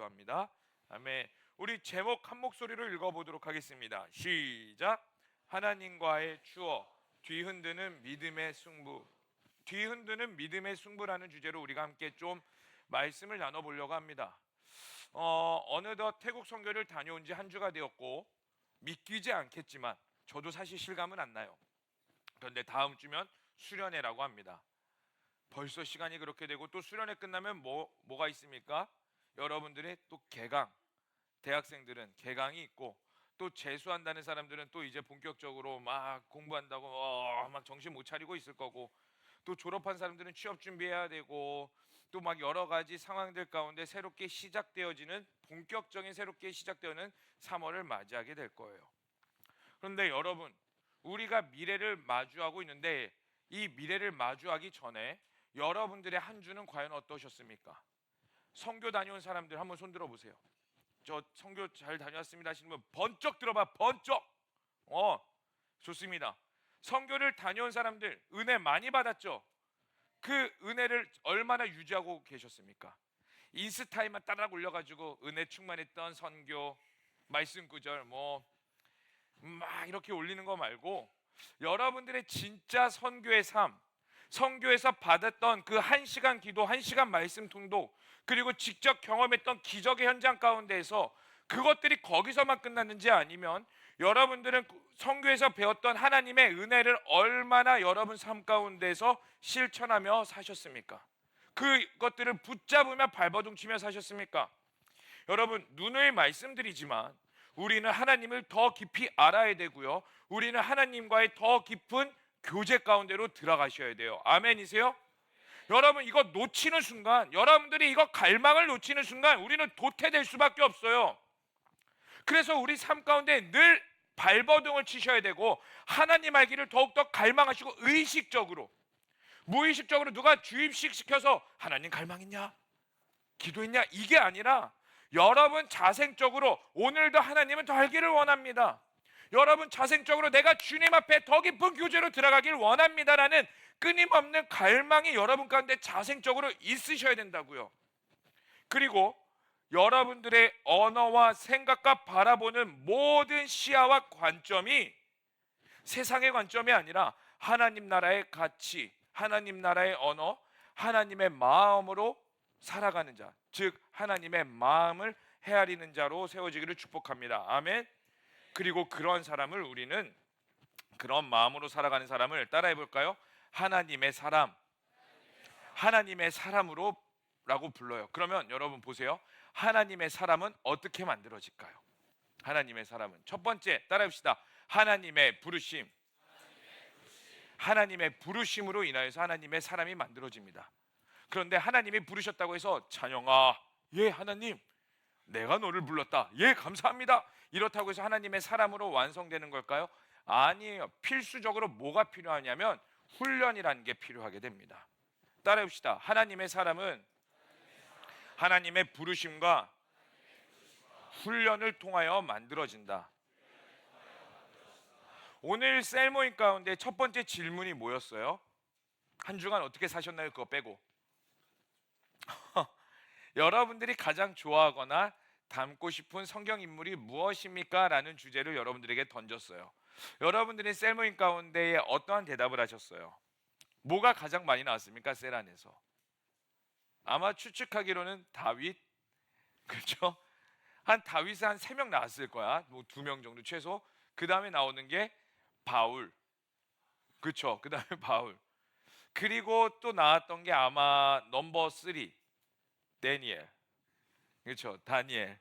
합니다. 아멘. 우리 제목 한 목소리로 읽어보도록 하겠습니다. 시작. 하나님과의 추억, 뒤흔드는 믿음의 승부. 뒤흔드는 믿음의 승부라는 주제로 우리가 함께 좀 말씀을 나눠보려고 합니다. 어느덧 태국 선교를 다녀온 지 한 주가 되었고 믿기지 않겠지만 저도 사실 실감은 안 나요. 그런데 다음 주면 수련회라고 합니다. 벌써 시간이 그렇게 되고 또 수련회 끝나면 뭐가 있습니까? 여러분들의 또 개강, 대학생들은 개강이 있고 또 재수한다는 사람들은 또 이제 본격적으로 막 공부한다고 막 정신 못 차리고 있을 거고, 또 졸업한 사람들은 취업 준비해야 되고, 또 막 여러 가지 상황들 가운데 새롭게 시작되어지는, 본격적인 새롭게 시작되는 3월을 맞이하게 될 거예요. 그런데 여러분, 우리가 미래를 마주하고 있는데 이 미래를 마주하기 전에 여러분들의 한 주는 과연 어떠셨습니까? 선교 다녀온 사람들 한번 손 들어 보세요. 저 선교 잘 다녀왔습니다 하시는 분 번쩍 들어봐. 번쩍. 좋습니다. 선교를 다녀온 사람들 은혜 많이 받았죠? 그 은혜를 얼마나 유지하고 계셨습니까? 인스타에만 따라 올려가지고 은혜 충만했던 선교 말씀 구절 막 이렇게 올리는 거 말고 여러분들의 진짜 선교의 삶, 선교에서 받았던 그 1시간 기도, 1시간 말씀 통독, 그리고 직접 경험했던 기적의 현장 가운데에서 그것들이 거기서만 끝났는지, 아니면 여러분들은 선교에서 배웠던 하나님의 은혜를 얼마나 여러분 삶 가운데서 실천하며 사셨습니까? 그것들을 붙잡으며 발버둥치며 사셨습니까? 여러분, 누누이 말씀드리지만 우리는 하나님을 더 깊이 알아야 되고요, 우리는 하나님과의 더 깊은 교제 가운데로 들어가셔야 돼요. 아멘이세요? 여러분, 이거 놓치는 순간, 여러분들이 이거 갈망을 놓치는 순간 우리는 도태될 수밖에 없어요. 그래서 우리 삶 가운데 늘 발버둥을 치셔야 되고, 하나님 알기를 더욱더 갈망하시고, 의식적으로, 무의식적으로 누가 주입식 시켜서 하나님 갈망했냐? 기도했냐? 이게 아니라 여러분 자생적으로 오늘도 하나님은 더 알기를 원합니다. 여러분 자생적으로 내가 주님 앞에 더 깊은 교제로 들어가길 원합니다라는 끊임없는 갈망이 여러분 가운데 자생적으로 있으셔야 된다고요. 그리고 여러분들의 언어와 생각과 바라보는 모든 시야와 관점이 세상의 관점이 아니라 하나님 나라의 가치, 하나님 나라의 언어, 하나님의 마음으로 살아가는 자, 즉 하나님의 마음을 헤아리는 자로 세워지기를 축복합니다. 아멘. 그리고 그런 사람을, 우리는 그런 마음으로 살아가는 사람을 따라해 볼까요? 하나님의 사람, 하나님의 사람으로 라고 불러요. 그러면 여러분 보세요. 하나님의 사람은 어떻게 만들어질까요? 하나님의 사람은 첫 번째 따라해 봅시다. 하나님의 부르심. 하나님의 부르심으로 인하여서 하나님의 사람이 만들어집니다. 그런데 하나님이 부르셨다고 해서 찬영아, 예 하나님 내가 너를 불렀다, 예 감사합니다, 이렇다고 해서 하나님의 사람으로 완성되는 걸까요? 아니에요. 필수적으로 뭐가 필요하냐면 훈련이라는 게 필요하게 됩니다. 따라해 봅시다. 하나님의 사람은 하나님의 부르심과 훈련을 통하여 만들어진다. 오늘 셀모임 가운데 첫 번째 질문이 뭐였어요? 한 주간 어떻게 사셨나요? 그거 빼고. 여러분들이 가장 좋아하거나 닮고 싶은 성경 인물이 무엇입니까? 라는 주제를 여러분들에게 던졌어요. 여러분들이 셀모임 가운데에 어떠한 대답을 하셨어요? 뭐가 가장 많이 나왔습니까? 셀 안에서 아마 추측하기로는 다윗, 그렇죠? 다윗은 한 3명 나왔을 거야. 뭐 2명 정도 최소. 그 다음에 나오는 게 바울, 그렇죠? 그 다음에 바울. 그리고 또 나왔던 게 아마 넘버 3 다니엘, 그렇죠? 다니엘.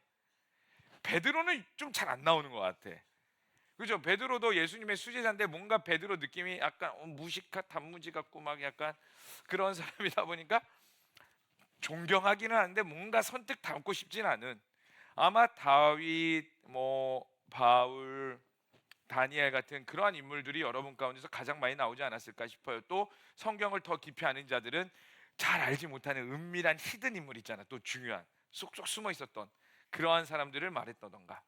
베드로는 좀 잘 안 나오는 것 같아. 그죠? 베드로도 예수님의 수제자인데 뭔가 베드로 느낌이 약간 무식한 단무지 같고 막 약간 그런 사람이다 보니까 존경하기는 하는데 뭔가 선뜻 닮고 싶진 않은, 아마 다윗, 바울, 다니엘 같은 그러한 인물들이 여러분 가운데서 가장 많이 나오지 않았을까 싶어요. 또 성경을 더 깊이 아는 자들은 잘 알지 못하는 은밀한 히든 인물 있잖아. 또 중요한 쏙쏙 숨어 있었던 그러한 사람들을 말했던가.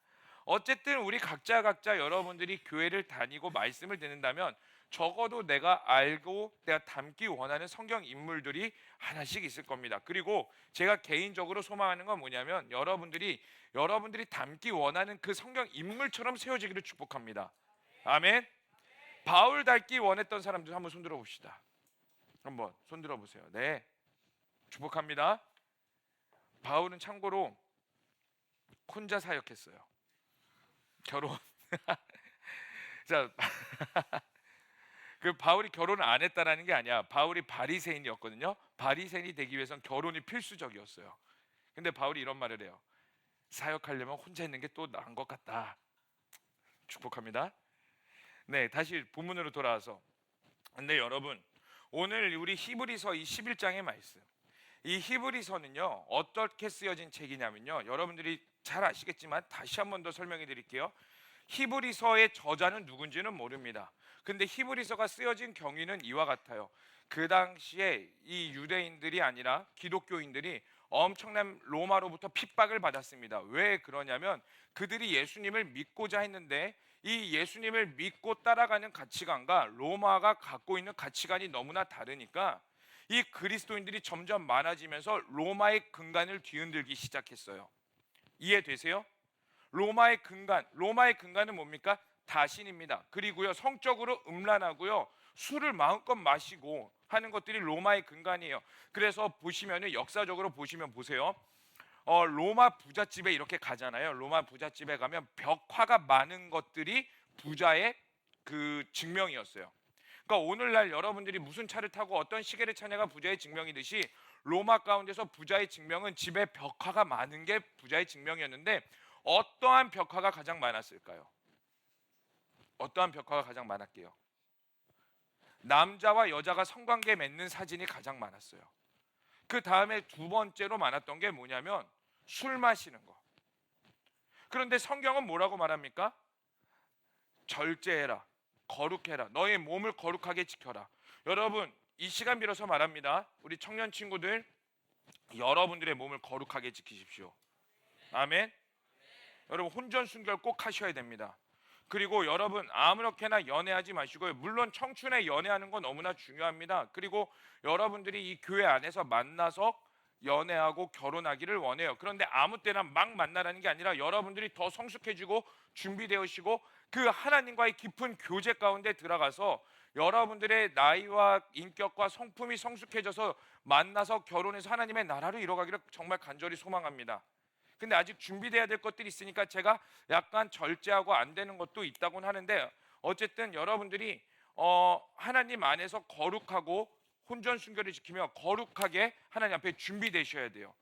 어쨌든 우리 각자 여러분들이 교회를 다니고 말씀을 듣는다면 적어도 내가 알고 내가 담기 원하는 성경 인물들이 하나씩 있을 겁니다. 그리고 제가 개인적으로 소망하는 건 뭐냐면 여러분들이 담기 원하는 그 성경 인물처럼 세워지기를 축복합니다. 아멘. 바울 닮기 원했던 사람들 한번 손들어 봅시다. 한번 손들어 보세요. 네, 축복합니다. 바울은 참고로 혼자 사역했어요. 결혼. 자, 그 바울이 결혼을 안 했다라는 게 아니야. 바울이 바리새인이었거든요. 바리새인이 되기 위해선 결혼이 필수적이었어요. 근데 바울이 이런 말을 해요. 사역하려면 혼자 있는 게 또 나은 것 같다. 축복합니다. 네, 다시 본문으로 돌아와서, 근데 여러분, 오늘 우리 히브리서 이 11장의 말씀, 이 히브리서는요 어떻게 쓰여진 책이냐면요, 여러분들이 잘 아시겠지만 다시 한 번 더 설명해 드릴게요. 히브리서의 저자는 누군지는 모릅니다. 근데 히브리서가 쓰여진 경위는 이와 같아요. 그 당시에 이 유대인들이 아니라 기독교인들이 엄청난 로마로부터 핍박을 받았습니다. 왜 그러냐면 그들이 예수님을 믿고자 했는데 이 예수님을 믿고 따라가는 가치관과 로마가 갖고 있는 가치관이 너무나 다르니까 이 그리스도인들이 점점 많아지면서 로마의 근간을 뒤흔들기 시작했어요. 이해되세요? 로마의 근간은 뭡니까? 다신입니다. 그리고요 성적으로 음란하고요 술을 마음껏 마시고 하는 것들이 로마의 근간이에요. 그래서 보시면은 역사적으로 보시면 보세요. 로마 부잣집에 이렇게 가잖아요. 로마 부잣집에 가면 벽화가 많은 것들이 부자의 그 증명이었어요. 그러니까 오늘날 여러분들이 무슨 차를 타고 어떤 시계를 차냐가 부자의 증명이듯이 로마 가운데서 부자의 증명은 집에 벽화가 많은 게 부자의 증명이었는데, 어떠한 벽화가 가장 많았을까요? 어떠한 벽화가 가장 많았게요? 남자와 여자가 성관계 맺는 사진이 가장 많았어요. 그 다음에 두 번째로 많았던 게 뭐냐면 술 마시는 거. 그런데 성경은 뭐라고 말합니까? 절제해라, 거룩해라, 너의 몸을 거룩하게 지켜라. 여러분, 이 시간 빌어서 말합니다. 우리 청년 친구들, 여러분들의 몸을 거룩하게 지키십시오. 아멘. 여러분, 혼전순결 꼭 하셔야 됩니다. 그리고 여러분, 아무렇게나 연애하지 마시고요. 물론 청춘에 연애하는 건 너무나 중요합니다. 그리고 여러분들이 이 교회 안에서 만나서 연애하고 결혼하기를 원해요. 그런데 아무 때나 막 만나라는 게 아니라 여러분들이 더 성숙해지고 준비되시고 그 하나님과의 깊은 교제 가운데 들어가서 여러분들의 나이와 인격과 성품이 성숙해져서 만나서 결혼해서 하나님의 나라를 이뤄가기를 정말 간절히 소망합니다. 근데 아직 준비돼야 될 것들이 있으니까 제가 약간 절제하고 안 되는 것도 있다고는 하는데, 어쨌든 여러분들이 하나님 안에서 거룩하고 혼전순결을 지키며 거룩하게 하나님 앞에 준비되셔야 돼요.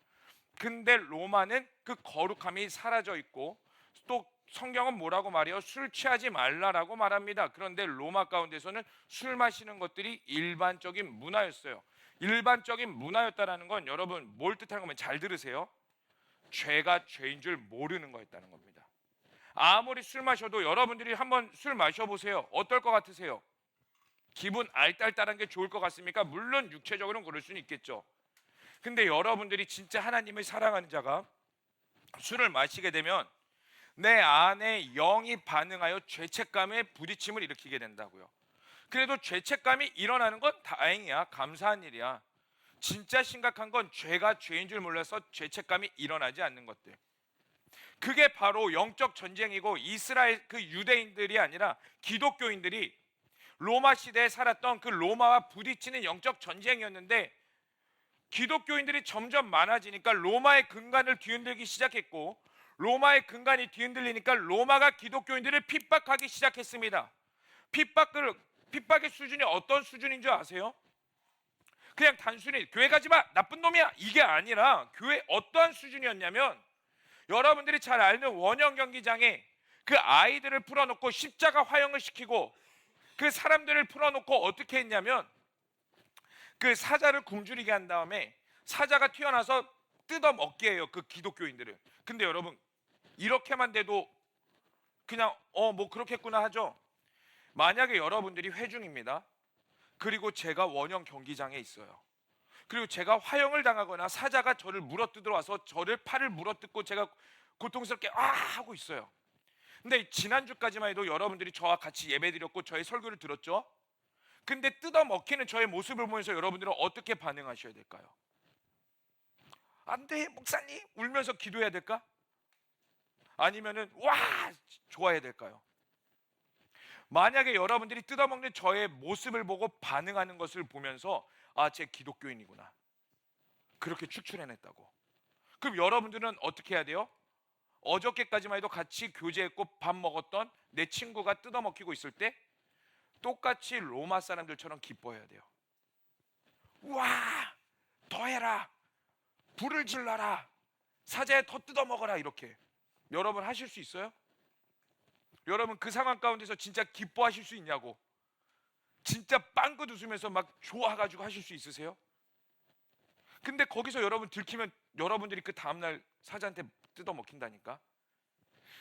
근데 로마는 그 거룩함이 사라져 있고, 또 성경은 뭐라고 말해요? 술 취하지 말라라고 말합니다. 그런데 로마 가운데서는 술 마시는 것들이 일반적인 문화였어요. 일반적인 문화였다라는 건 여러분 뭘 뜻하는 거면 잘 들으세요. 죄가 죄인 줄 모르는 거였다는 겁니다. 아무리 술 마셔도 여러분들이 한번 술 마셔보세요. 어떨 것 같으세요? 기분 알딸딸한 게 좋을 것 같습니까? 물론 육체적으로는 그럴 수는 있겠죠. 근데 여러분들이 진짜 하나님을 사랑하는 자가 술을 마시게 되면 내 안에 영이 반응하여 죄책감에 부딪힘을 일으키게 된다고요. 그래도 죄책감이 일어나는 건 다행이야. 감사한 일이야. 진짜 심각한 건 죄가 죄인 줄 몰라서 죄책감이 일어나지 않는 것들. 그게 바로 영적 전쟁이고, 이스라엘 그 유대인들이 아니라 기독교인들이 로마 시대에 살았던 그 로마와 부딪히는 영적 전쟁이었는데, 기독교인들이 점점 많아지니까 로마의 근간을 뒤흔들기 시작했고, 로마의 근간이 뒤흔들리니까 로마가 기독교인들을 핍박하기 시작했습니다. 핍박의 수준이 어떤 수준인 줄 아세요? 그냥 단순히 교회 가지 마, 나쁜 놈이야, 이게 아니라 교회 어떠한 수준이었냐면, 여러분들이 잘 아는 원형 경기장에 그 아이들을 풀어놓고 십자가 화형을 시키고 그 사람들을 풀어놓고 어떻게 했냐면 그 사자를 굶주리게 한 다음에 사자가 튀어나와서 뜯어먹게 해요, 그 기독교인들을. 근데 여러분, 이렇게만 돼도 그냥 뭐 그렇겠구나 하죠. 만약에 여러분들이 회중입니다. 그리고 제가 원형 경기장에 있어요. 그리고 제가 화형을 당하거나 사자가 저를 물어뜯으러 와서 저를 팔을 물어뜯고 제가 고통스럽게 하고 있어요. 근데 지난주까지만 해도 여러분들이 저와 같이 예배드렸고 저의 설교를 들었죠. 근데 뜯어먹히는 저의 모습을 보면서 여러분들은 어떻게 반응하셔야 될까요? 안 돼, 목사님, 울면서 기도해야 될까? 아니면은 와, 좋아해야 될까요? 만약에 여러분들이 뜯어먹는 저의 모습을 보고 반응하는 것을 보면서 아, 쟤 기독교인이구나, 그렇게 추출해냈다고, 그럼 여러분들은 어떻게 해야 돼요? 어저께까지만 해도 같이 교제했고 밥 먹었던 내 친구가 뜯어먹히고 있을 때 똑같이 로마 사람들처럼 기뻐해야 돼요. 우와, 더 해라, 불을 질러라, 사자에 더 뜯어먹어라, 이렇게. 여러분 하실 수 있어요? 여러분 그 상황 가운데서 진짜 기뻐하실 수 있냐고, 진짜 빵긋 웃으면서 막 좋아가지고 하실 수 있으세요? 근데 거기서 여러분 들키면 여러분들이 그 다음날 사자한테 뜯어먹힌다니까.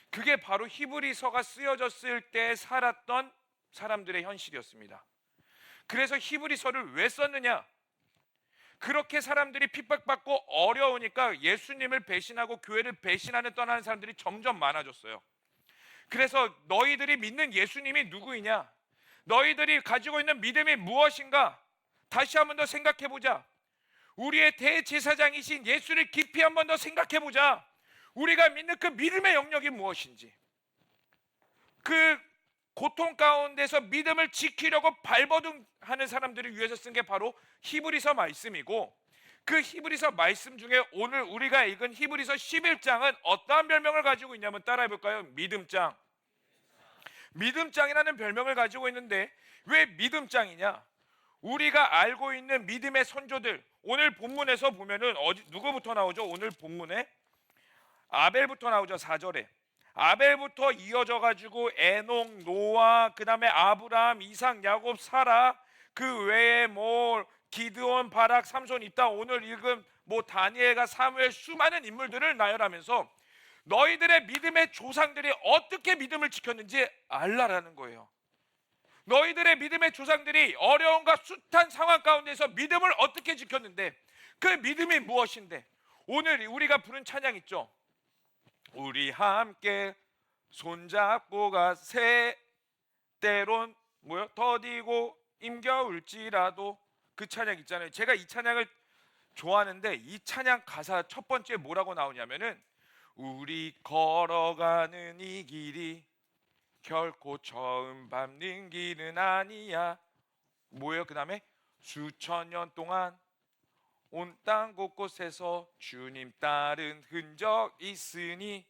그게 바로 히브리서가 쓰여졌을 때 살았던 사람들의 현실이었습니다. 그래서 히브리서를 왜 썼느냐? 그렇게 사람들이 핍박받고 어려우니까 예수님을 배신하고 교회를 배신하는 떠나는 사람들이 점점 많아졌어요. 그래서 너희들이 믿는 예수님이 누구이냐? 너희들이 가지고 있는 믿음이 무엇인가? 다시 한 번 더 생각해 보자. 우리의 대제사장이신 예수를 깊이 한 번 더 생각해 보자. 우리가 믿는 그 믿음의 영역이 무엇인지, 그 고통 가운데서 믿음을 지키려고 발버둥하는 사람들을 위해서 쓴 게 바로 히브리서 말씀이고, 그 히브리서 말씀 중에 오늘 우리가 읽은 히브리서 11장은 어떠한 별명을 가지고 있냐면 따라해 볼까요? 믿음장. 믿음장이라는 별명을 가지고 있는데 왜 믿음장이냐? 우리가 알고 있는 믿음의 선조들, 오늘 본문에서 보면은 누구부터 나오죠? 오늘 본문에 아벨부터 나오죠. 4절에 아벨부터 이어져 가지고 에녹, 노아, 그 다음에 아브라함, 이삭, 야곱, 사라, 그 외에 뭐 기드온, 바락, 삼손 있다. 오늘 읽은 뭐 다니엘과 사무엘, 수많은 인물들을 나열하면서 너희들의 믿음의 조상들이 어떻게 믿음을 지켰는지 알라라는 거예요. 너희들의 믿음의 조상들이 어려움과 숱한 상황 가운데서 믿음을 어떻게 지켰는데, 그 믿음이 무엇인데, 오늘 우리가 부른 찬양 있죠. 우리 함께 손잡고 가세, 때론 뭐요? 더디고 힘겨울지라도, 그 찬양 있잖아요. 제가 이 찬양을 좋아하는데 이 찬양 가사 첫 번째 뭐라고 나오냐면은 우리 걸어가는 이 길이 결코 처음 밟는 길은 아니야. 뭐예요? 그 다음에 수천 년 동안 온 땅 곳곳에서 주님 따른 흔적 있으니.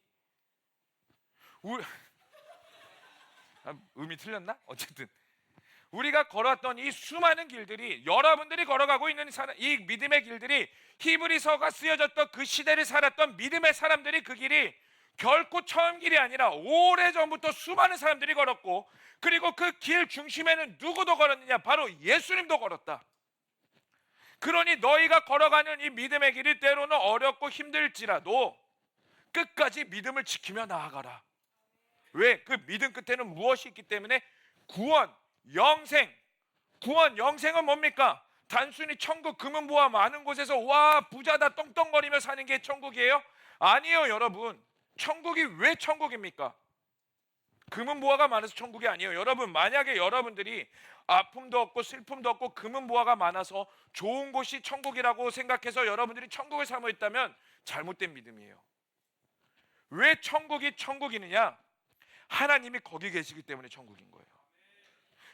음이 틀렸나? 어쨌든 우리가 걸어왔던 이 수많은 길들이, 여러분들이 걸어가고 있는 이 믿음의 길들이, 히브리서가 쓰여졌던 그 시대를 살았던 믿음의 사람들이 그 길이 결코 처음 길이 아니라 오래전부터 수많은 사람들이 걸었고, 그리고 그 길 중심에는 누구도 걸었느냐? 바로 예수님도 걸었다. 그러니 너희가 걸어가는 이 믿음의 길이 때로는 어렵고 힘들지라도 끝까지 믿음을 지키며 나아가라. 왜? 그 믿음 끝에는 무엇이 있기 때문에? 구원, 영생. 구원, 영생은 뭡니까? 단순히 천국 금은보화 많은 곳에서 와 부자다 떵떵거리며 사는 게 천국이에요? 아니에요. 여러분, 천국이 왜 천국입니까? 금은보화가 많아서 천국이 아니에요. 여러분, 만약에 여러분들이 아픔도 없고 슬픔도 없고 금은보화가 많아서 좋은 곳이 천국이라고 생각해서 여러분들이 천국을 사모했다면 잘못된 믿음이에요. 왜 천국이 천국이느냐? 하나님이 거기 계시기 때문에 천국인 거예요.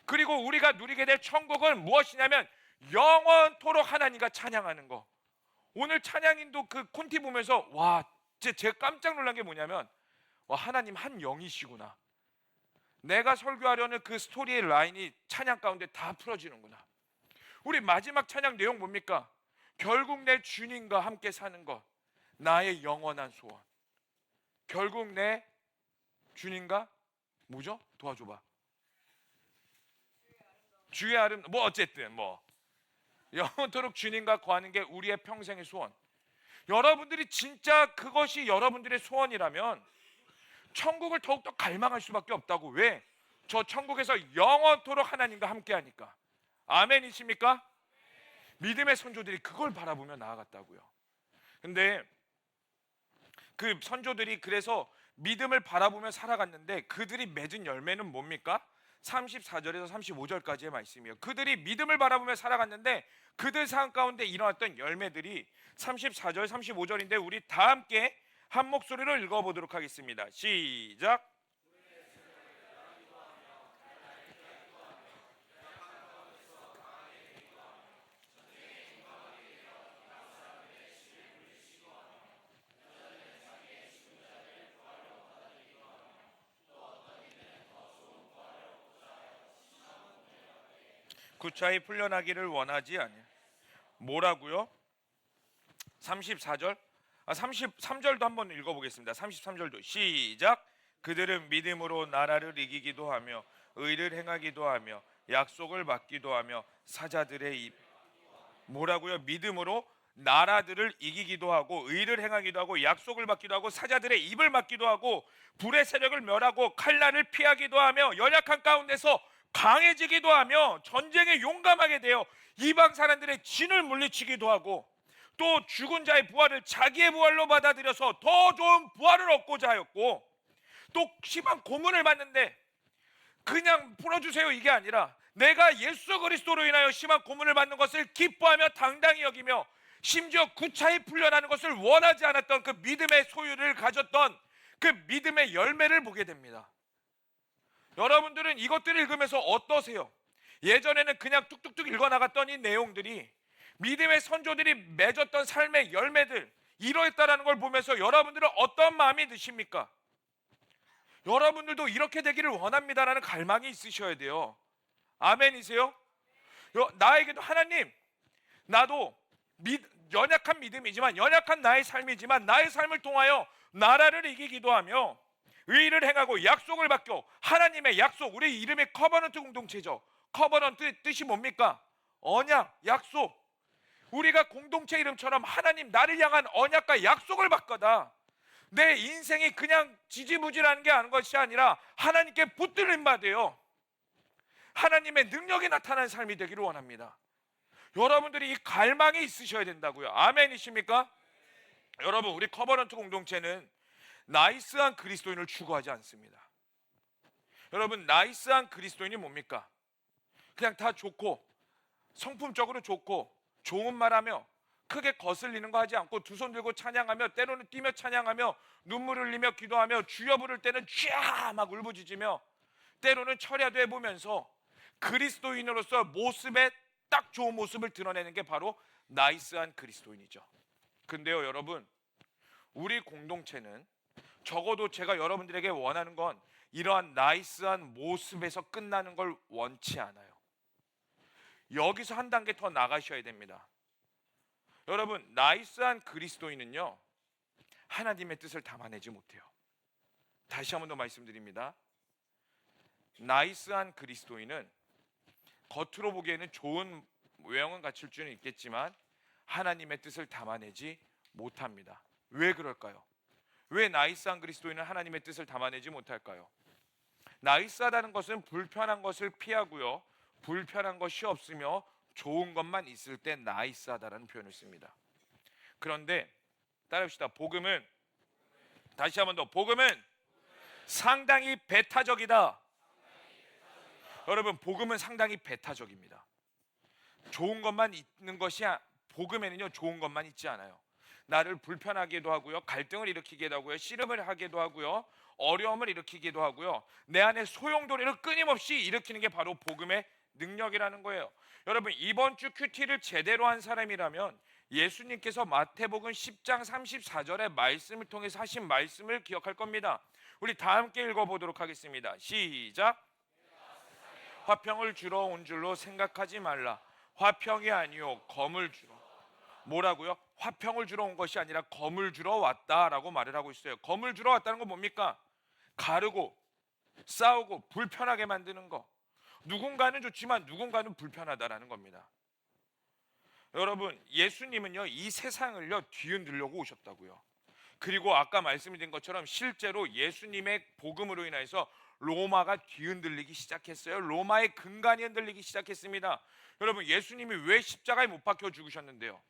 그리고 우리가 누리게 될 천국은 무엇이냐면 영원토록 하나님과 찬양하는 거. 오늘 찬양인도 그 콘티 보면서 와, 제가 깜짝 놀란 게 뭐냐면, 와, 하나님 한 영이시구나. 내가 설교하려는 그 스토리의 라인이 찬양 가운데 다 풀어지는구나. 우리 마지막 찬양 내용 뭡니까? 결국 내 주님과 함께 사는 것, 나의 영원한 소원. 결국 내 주님과 뭐죠? 도와줘봐. 주의 뭐 어쨌든 뭐 영원토록 주님과 거하는 게 우리의 평생의 소원. 여러분들이 진짜 그것이 여러분들의 소원이라면 천국을 더욱더 갈망할 수밖에 없다고. 왜? 저 천국에서 영원토록 하나님과 함께하니까. 아멘이십니까? 믿음의 선조들이 그걸 바라보며 나아갔다고요. 근데 그 선조들이 그래서 믿음을 바라보며 살아갔는데 그들이 맺은 열매는 뭡니까? 34절에서 35절까지의 말씀이에요. 그들이 믿음을 바라보며 살아갔는데 그들 삶 가운데 일어났던 열매들이 34절 35절인데 우리 다 함께 한 목소리로 읽어보도록 하겠습니다. 시작. 구차히 풀려나기를 원하지 아니야. 뭐라고요? 34절? 33절도 한번 읽어보겠습니다. 33절도 시작. 그들은 믿음으로 나라를 이기기도 하며 의를 행하기도 하며 약속을 받기도 하며 사자들의 입. 뭐라고요? 믿음으로 나라들을 이기기도 하고 의를 행하기도 하고 약속을 받기도 하고 사자들의 입을 막기도 하고 불의 세력을 멸하고 칼날을 피하기도 하며 연약한 가운데서 강해지기도 하며 전쟁에 용감하게 되어 이방 사람들의 진을 물리치기도 하고 또 죽은 자의 부활을 자기의 부활로 받아들여서 더 좋은 부활을 얻고자 하였고 또 심한 고문을 받는데 그냥 풀어주세요 이게 아니라 내가 예수 그리스도로 인하여 심한 고문을 받는 것을 기뻐하며 당당히 여기며 심지어 구차히 풀려나는 것을 원하지 않았던 그 믿음의 소유를 가졌던 그 믿음의 열매를 보게 됩니다. 여러분들은 이것들을 읽으면서 어떠세요? 예전에는 그냥 뚝뚝뚝 읽어나갔던 이 내용들이 믿음의 선조들이 맺었던 삶의 열매들 이러했다라는 걸 보면서 여러분들은 어떤 마음이 드십니까? 여러분들도 이렇게 되기를 원합니다라는 갈망이 있으셔야 돼요. 아멘이세요? 나에게도 하나님, 나도 연약한 믿음이지만 연약한 나의 삶이지만 나의 삶을 통하여 나라를 이기기도 하며 의를 행하고 약속을 받고 하나님의 약속, 우리 이름이 커버넌트 공동체죠. 커버넌트 뜻이 뭡니까? 언약, 약속. 우리가 공동체 이름처럼 하나님 나를 향한 언약과 약속을 받거다. 내 인생이 그냥 지지부진하는 게 아닌 것이 아니라 하나님께 붙들림 받아요. 하나님의 능력이 나타나는 삶이 되기를 원합니다. 여러분들이 이 갈망이 있으셔야 된다고요. 아멘이십니까? 여러분, 우리 커버넌트 공동체는 나이스한 그리스도인을 추구하지 않습니다. 여러분, 나이스한 그리스도인이 뭡니까? 그냥 다 좋고 성품적으로 좋고 좋은 말하며 크게 거슬리는 거 하지 않고 두 손 들고 찬양하며 때로는 뛰며 찬양하며 눈물을 흘리며 기도하며 주여 부를 때는 쥐야 막 울부짖으며 때로는 철야도 해보면서 그리스도인으로서 모습에 딱 좋은 모습을 드러내는 게 바로 나이스한 그리스도인이죠. 근데요 여러분, 우리 공동체는 적어도 제가 여러분들에게 원하는 건 이러한 나이스한 모습에서 끝나는 걸 원치 않아요. 여기서 한 단계 더 나가셔야 됩니다. 여러분, 나이스한 그리스도인은요 하나님의 뜻을 담아내지 못해요. 다시 한 번 더 말씀드립니다. 나이스한 그리스도인은 겉으로 보기에는 좋은 외형은 갖출 수는 있겠지만 하나님의 뜻을 담아내지 못합니다. 왜 그럴까요? 왜 나이스한 그리스도인은 하나님의 뜻을 담아내지 못할까요? 나이스하다는 것은 불편한 것을 피하고요 불편한 것이 없으며 좋은 것만 있을 때 나이스하다라는 표현을 씁니다. 그런데 따라합시다. 복음은, 다시 한 번 더, 복음은 상당히 배타적이다. 여러분, 복음은 상당히 배타적입니다. 좋은 것만 있는 것이 복음에는요 좋은 것만 있지 않아요. 나를 불편하게도 하고요 갈등을 일으키기도 하고요 씨름을 하기도 하고요 어려움을 일으키기도 하고요 내 안에 소용돌이를 끊임없이 일으키는 게 바로 복음의 능력이라는 거예요. 여러분, 이번 주 큐티를 제대로 한 사람이라면 예수님께서 마태복음 10장 34절의 말씀을 통해서 하신 말씀을 기억할 겁니다. 우리 다 함께 읽어보도록 하겠습니다. 시작. 화평을 주러 온 줄로 생각하지 말라. 화평이 아니요 검을 주러. 뭐라고요? 화평을 주러 온 것이 아니라 검을 주러 왔다라고 말을 하고 있어요. 검을 주러 왔다는 건 뭡니까? 가르고 싸우고 불편하게 만드는 거. 누군가는 좋지만 누군가는 불편하다라는 겁니다. 여러분, 예수님은요 이 세상을요 뒤흔들려고 오셨다고요. 그리고 아까 말씀드린 것처럼 실제로 예수님의 복음으로 인해서 로마가 뒤흔들리기 시작했어요. 로마의 근간이 흔들리기 시작했습니다. 여러분, 예수님이 왜 십자가에 못 박혀 죽으셨는데요?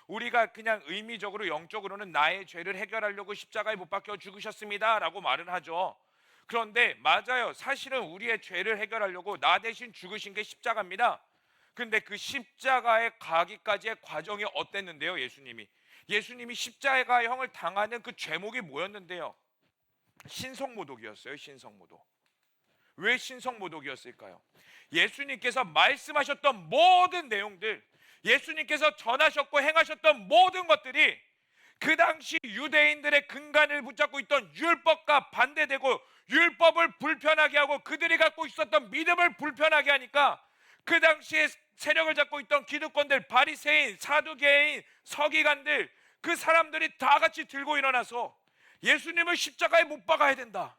우리가 그냥 의미적으로 영적으로는 나의 죄를 해결하려고 십자가에 못 박혀 죽으셨습니다 라고 말은 하죠. 그런데 맞아요. 사실은 우리의 죄를 해결하려고 나 대신 죽으신 게 십자가입니다. 근데 그 십자가에 가기까지의 과정이 어땠는데요? 예수님이 십자가형을 당하는 그 죄목이 뭐였는데요? 신성모독이었어요. 신성모독. 왜 신성모독이었을까요? 예수님께서 말씀하셨던 모든 내용들, 예수님께서 전하셨고 행하셨던 모든 것들이 그 당시 유대인들의 근간을 붙잡고 있던 율법과 반대되고, 율법을 불편하게 하고 그들이 갖고 있었던 믿음을 불편하게 하니까 그 당시에 세력을 잡고 있던 기득권들, 바리새인, 사두개인, 서기관들, 그 사람들이 다 같이 들고 일어나서 예수님을 십자가에 못 박아야 된다.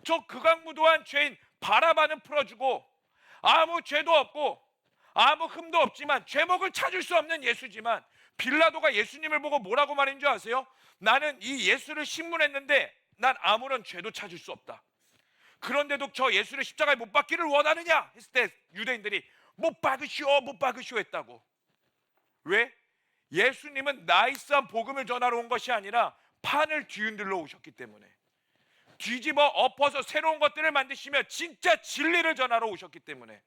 저 극악무도한 죄인 바라바는 풀어주고, 아무 죄도 없고 아무 흠도 없지만 죄목을 찾을 수 없는 예수지만, 빌라도가 예수님을 보고 뭐라고 말인 줄 아세요? 나는 이 예수를 신문했는데 난 아무런 죄도 찾을 수 없다. 그런데도 저 예수를 십자가에 못 박기를 원하느냐 했을 때 유대인들이 못 박으시오, 못 박으시오 했다고. 왜? 예수님은 나이스한 복음을 전하러 온 것이 아니라 판을 뒤흔들러 오셨기 때문에, 뒤집어 엎어서 새로운 것들을 만드시며 진짜 진리를 전하러 오셨기 때문에.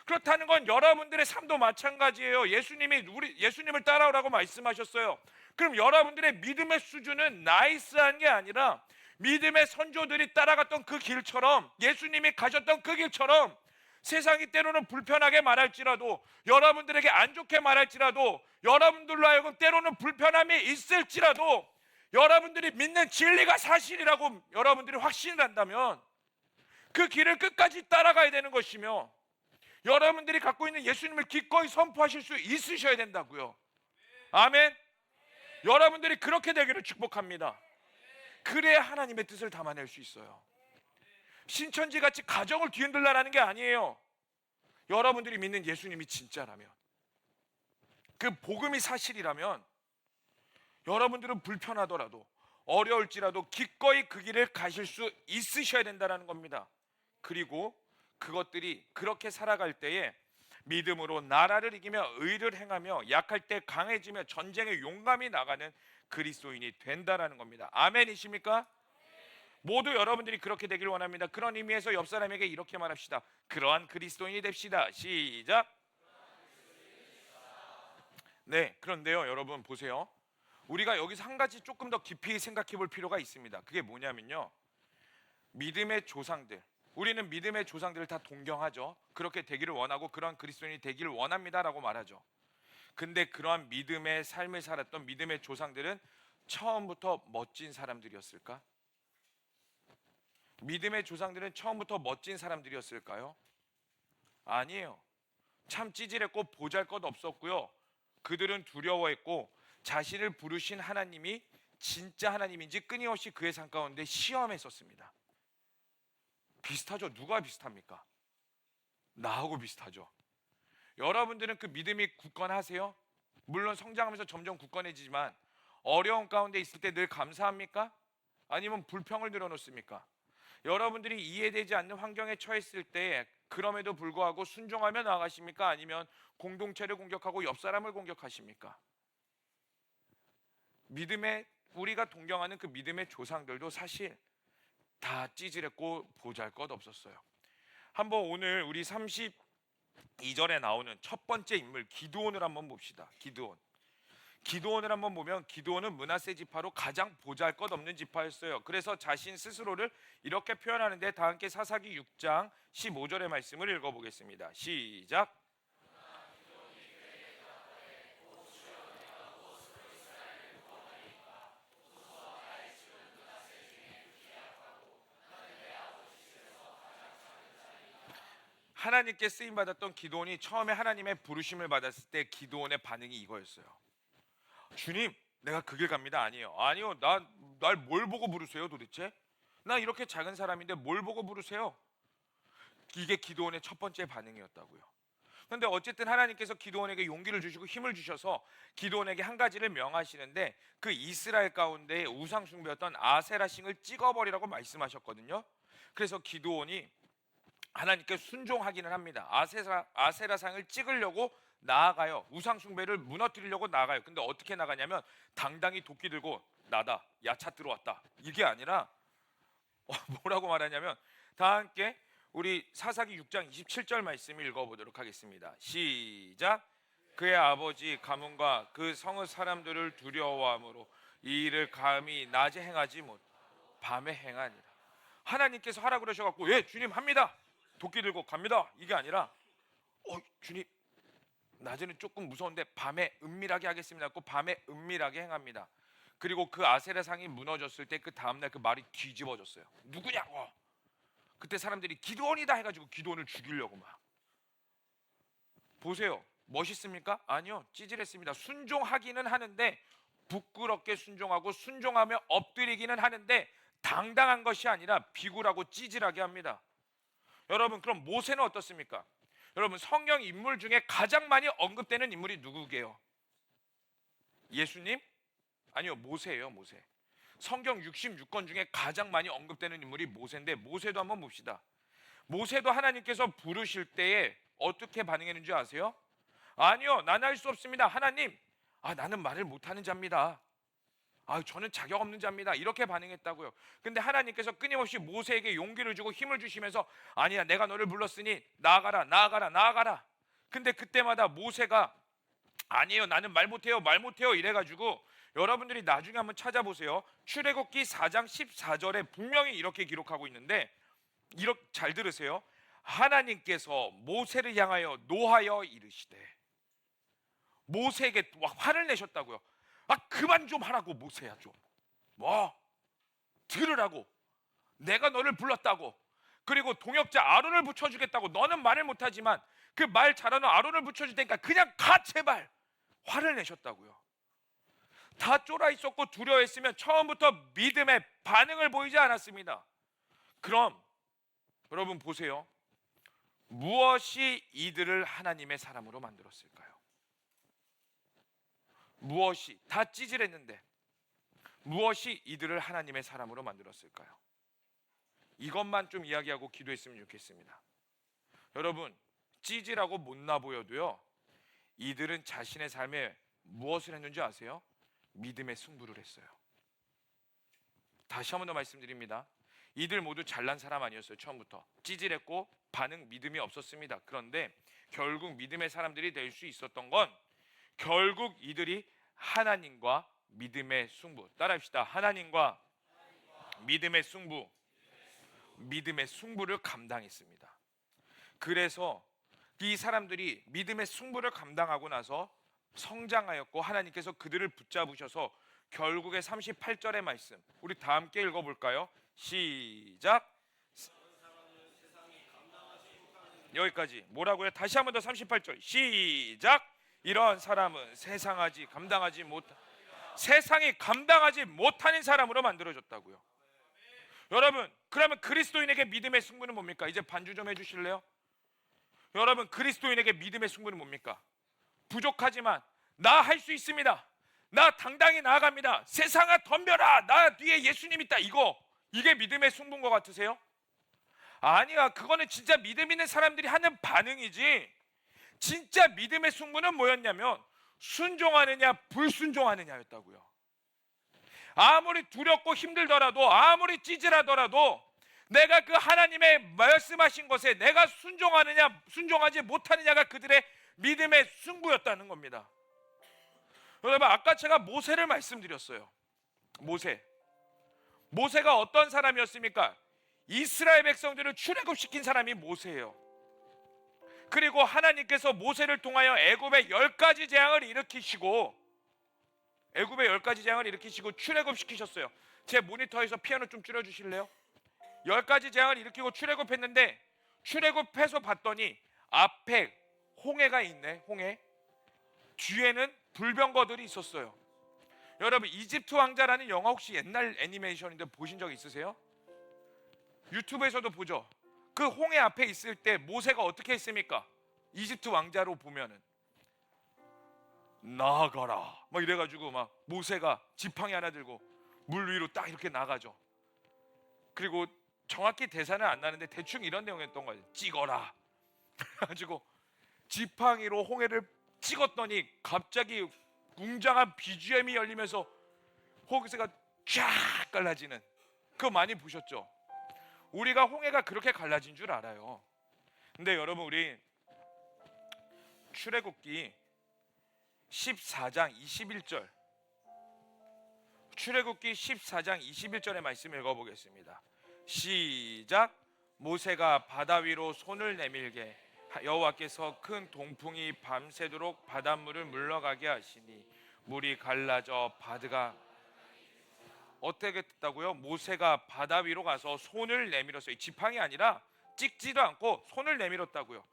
그렇다는 건 여러분들의 삶도 마찬가지예요. 예수님을 따라오라고 말씀하셨어요. 그럼 여러분들의 믿음의 수준은 나이스한 게 아니라 믿음의 선조들이 따라갔던 그 길처럼, 예수님이 가셨던 그 길처럼, 세상이 때로는 불편하게 말할지라도, 여러분들에게 안 좋게 말할지라도, 여러분들로 하여금 때로는 불편함이 있을지라도, 여러분들이 믿는 진리가 사실이라고 여러분들이 확신을 한다면 그 길을 끝까지 따라가야 되는 것이며, 여러분들이 갖고 있는 예수님을 기꺼이 선포하실 수 있으셔야 된다고요. 아멘. 여러분들이 그렇게 되기를 축복합니다. 그래야 하나님의 뜻을 담아낼 수 있어요. 신천지같이 가정을 뒤흔들라는 게 아니에요. 여러분들이 믿는 예수님이 진짜라면, 그 복음이 사실이라면, 여러분들은 불편하더라도 어려울지라도 기꺼이 그 길을 가실 수 있으셔야 된다는 겁니다. 그리고 그것들이 그렇게 살아갈 때에 믿음으로 나라를 이기며 의를 행하며 약할 때 강해지며 전쟁에 용감히 나가는 그리스도인이 된다라는 겁니다. 아멘이십니까? 모두 여러분들이 그렇게 되길 원합니다. 그런 의미에서 옆 사람에게 이렇게 말합시다. 그러한 그리스도인이 됩시다. 시작. 네, 그런데요, 여러분 보세요. 우리가 여기서 한 가지 조금 더 깊이 생각해 볼 필요가 있습니다. 그게 뭐냐면요, 믿음의 조상들, 우리는 믿음의 조상들을 다 동경하죠. 그렇게 되기를 원하고 그러한 그리스도인이 되기를 원합니다라고 말하죠. 근데 그러한 믿음의 삶을 살았던 믿음의 조상들은 처음부터 멋진 사람들이었을까? 믿음의 조상들은 처음부터 멋진 사람들이었을까요? 아니에요. 참 찌질했고 보잘것없었고요. 그들은 두려워했고 자신을 부르신 하나님이 진짜 하나님인지 끊임없이 그의 삶 가운데 시험했었습니다. 비슷하죠? 누가 비슷합니까? 나하고 비슷하죠. 여러분들은 그 믿음이 굳건하세요? 물론 성장하면서 점점 굳건해지지만 어려운 가운데 있을 때 늘 감사합니까? 아니면 불평을 늘어놓습니까? 여러분들이 이해되지 않는 환경에 처했을 때 그럼에도 불구하고 순종하며 나아가십니까? 아니면 공동체를 공격하고 옆 사람을 공격하십니까? 우리가 동경하는 그 믿음의 조상들도 사실 다 찌질했고 보잘것없었어요. 한번 오늘 우리 32절에 나오는 첫 번째 인물 기드온을 한번 봅시다. 기드온을 한번 보면 기드온은 므낫세 지파로 가장 보잘것없는 지파였어요. 그래서 자신 스스로를 이렇게 표현하는데, 다 함께 사사기 6장 15절의 말씀을 읽어보겠습니다. 시작. 하나님께 쓰임받았던 기드온이 처음에 하나님의 부르심을 받았을 때 기드온의 반응이 이거였어요. 주님, 내가 그 길 갑니다. 아니요, 날 뭘 보고 부르세요 도대체? 나 이렇게 작은 사람인데 뭘 보고 부르세요? 이게 기드온의 첫 번째 반응이었다고요. 그런데 어쨌든 하나님께서 기드온에게 용기를 주시고 힘을 주셔서 기드온에게 한 가지를 명하시는데, 그 이스라엘 가운데 우상 숭배였던 아세라 신을 찍어버리라고 말씀하셨거든요. 그래서 기드온이 하나님께 순종하기는 합니다. 아세라상을 찍으려고 나아가요. 우상 숭배를 무너뜨리려고 나아가요. 근데 어떻게 나가냐면 당당히 도끼 들고 나다, 야차 들어왔다, 이게 아니라 뭐라고 말하냐면 다 함께 우리 사사기 6장 27절 말씀 읽어보도록 하겠습니다. 시작. 그의 아버지 가문과 그 성의 사람들을 두려워함으로 이 일을 감히 낮에 행하지 못 밤에 행하니라. 하나님께서 하라 그러셔갖고 예 주님 합니다. 도끼 들고 갑니다. 이게 아니라 주님 낮에는 조금 무서운데 밤에 은밀하게 하겠습니다. 하고 밤에 은밀하게 행합니다. 그리고 그 아세라상이 무너졌을 때 그 다음날 그 말이 뒤집어졌어요. 누구냐고. 그때 사람들이 기드온이다 해가지고 기드온을 죽이려고 막. 보세요. 멋있습니까? 아니요. 찌질했습니다. 순종하기는 하는데 부끄럽게 순종하고 순종하며 엎드리기는 하는데 당당한 것이 아니라 비굴하고 찌질하게 합니다. 여러분 그럼 모세는 어떻습니까? 여러분 성경 인물 중에 가장 많이 언급되는 인물이 누구게요? 예수님? 아니요, 모세예요. 모세. 성경 66권 중에 가장 많이 언급되는 인물이 모세인데 모세도 한번 봅시다. 모세도 하나님께서 부르실 때에 어떻게 반응했는지 아세요? 아니요, 나는 할 수 없습니다. 하나님, 나는 말을 못하는 자입니다. 저는 자격 없는 자입니다. 이렇게 반응했다고요. 근데 하나님께서 끊임없이 모세에게 용기를 주고 힘을 주시면서 아니야, 내가 너를 불렀으니 나아가라, 나아가라, 나아가라. 근데 그때마다 모세가 아니에요, 나는 말 못해요, 말 못해요 이래가지고 여러분들이 나중에 한번 찾아보세요. 출애굽기 4장 14절에 분명히 이렇게 기록하고 있는데 이렇게 잘 들으세요. 하나님께서 모세를 향하여 노하여 이르시되 모세에게 화를 내셨다고요. 그만 좀 하라고 모세야 좀. 들으라고. 내가 너를 불렀다고. 그리고 동역자 아론을 붙여주겠다고. 너는 말을 못하지만 그 말 잘하는 아론을 붙여줄 테니까 그냥 가 제발. 화를 내셨다고요. 다 쫄아 있었고 두려워했으면 처음부터 믿음의 반응을 보이지 않았습니다. 그럼 여러분 보세요. 무엇이 이들을 하나님의 사람으로 만들었을까요? 무엇이 다 찌질했는데 무엇이 이들을 하나님의 사람으로 만들었을까요? 이것만 좀 이야기하고 기도했으면 좋겠습니다. 여러분 찌질하고 못나 보여도요 이들은 자신의 삶에 무엇을 했는지 아세요? 믿음의 승부를 했어요. 다시 한 번 더 말씀드립니다. 이들 모두 잘난 사람 아니었어요. 처음부터 찌질했고 반응 믿음이 없었습니다. 그런데 결국 믿음의 사람들이 될 수 있었던 건 결국 이들이 하나님과 믿음의 승부, 따라합시다. 하나님과 믿음의 승부, 믿음의 승부를 감당했습니다. 그래서 이 사람들이 믿음의 승부를 감당하고 나서 성장하였고 하나님께서 그들을 붙잡으셔서 결국에 38절의 말씀, 우리 다 함께 읽어볼까요? 시작. 여기까지. 뭐라고요? 다시 한 번 더 38절 시작. 이런 사람은 세상이 감당하지 못하는 사람으로 만들어졌다고요. 여러분 그러면 그리스도인에게 믿음의 승부는 뭡니까? 이제 반주 좀 해주실래요? 여러분 그리스도인에게 믿음의 승부는 뭡니까? 부족하지만 나 할 수 있습니다. 나 당당히 나아갑니다. 세상아 덤벼라. 나 뒤에 예수님 있다. 이게 믿음의 승부인 것 같으세요? 아니야. 그거는 진짜 믿음 있는 사람들이 하는 반응이지. 진짜 믿음의 승부는 뭐였냐면 순종하느냐 불순종하느냐였다고요. 아무리 두렵고 힘들더라도 아무리 찌질하더라도 내가 그 하나님의 말씀하신 것에 내가 순종하느냐 순종하지 못하느냐가 그들의 믿음의 승부였다는 겁니다. 여러분 아까 제가 모세를 말씀드렸어요. 모세가 어떤 사람이었습니까? 이스라엘 백성들을 출애굽시킨 사람이 모세예요. 그리고 하나님께서 모세를 통하여 애굽의 10가지 재앙을 일으키시고 출애굽시키셨어요. 제 모니터에서 피아노 좀 줄여주실래요? 10가지 재앙을 일으키고 출애굽했는데 출애굽해서 봤더니 앞에 홍해가 있네. 홍해 뒤에는 불병거들이 있었어요. 여러분 이집트 왕자라는 영화 혹시 옛날 애니메이션인데 보신 적 있으세요? 유튜브에서도 보죠. 그 홍해 앞에 있을 때 모세가 어떻게 했습니까? 이집트 왕자로 보면은 나아가라 막 이래가지고 막 모세가 지팡이 하나 들고 물 위로 딱 이렇게 나가죠. 그리고 정확히 대사는 안 나는데 대충 이런 내용이었던 거예요. 찍어라 그래가지고 지팡이로 홍해를 찍었더니 갑자기 웅장한 BGM이 열리면서 홍해가 쫙 갈라지는, 그거 많이 보셨죠? 우리가 홍해가 그렇게 갈라진 줄 알아요. 근데 여러분, 우리 출애굽기 14장 21절, 출애굽기 14장 21절의 말씀 읽어보겠습니다. 시작. 모세가 바다 위로 손을 내밀게 여호와께서 큰 동풍이 밤새도록 바닷물을 물러가게 하시니 물이 갈라져 바다가 어떻게 됐다고요? 모세가 바다 위로 가서 손을 내밀었어요. 지팡이 아니라 찍지도 않고 손을 내밀었다고요.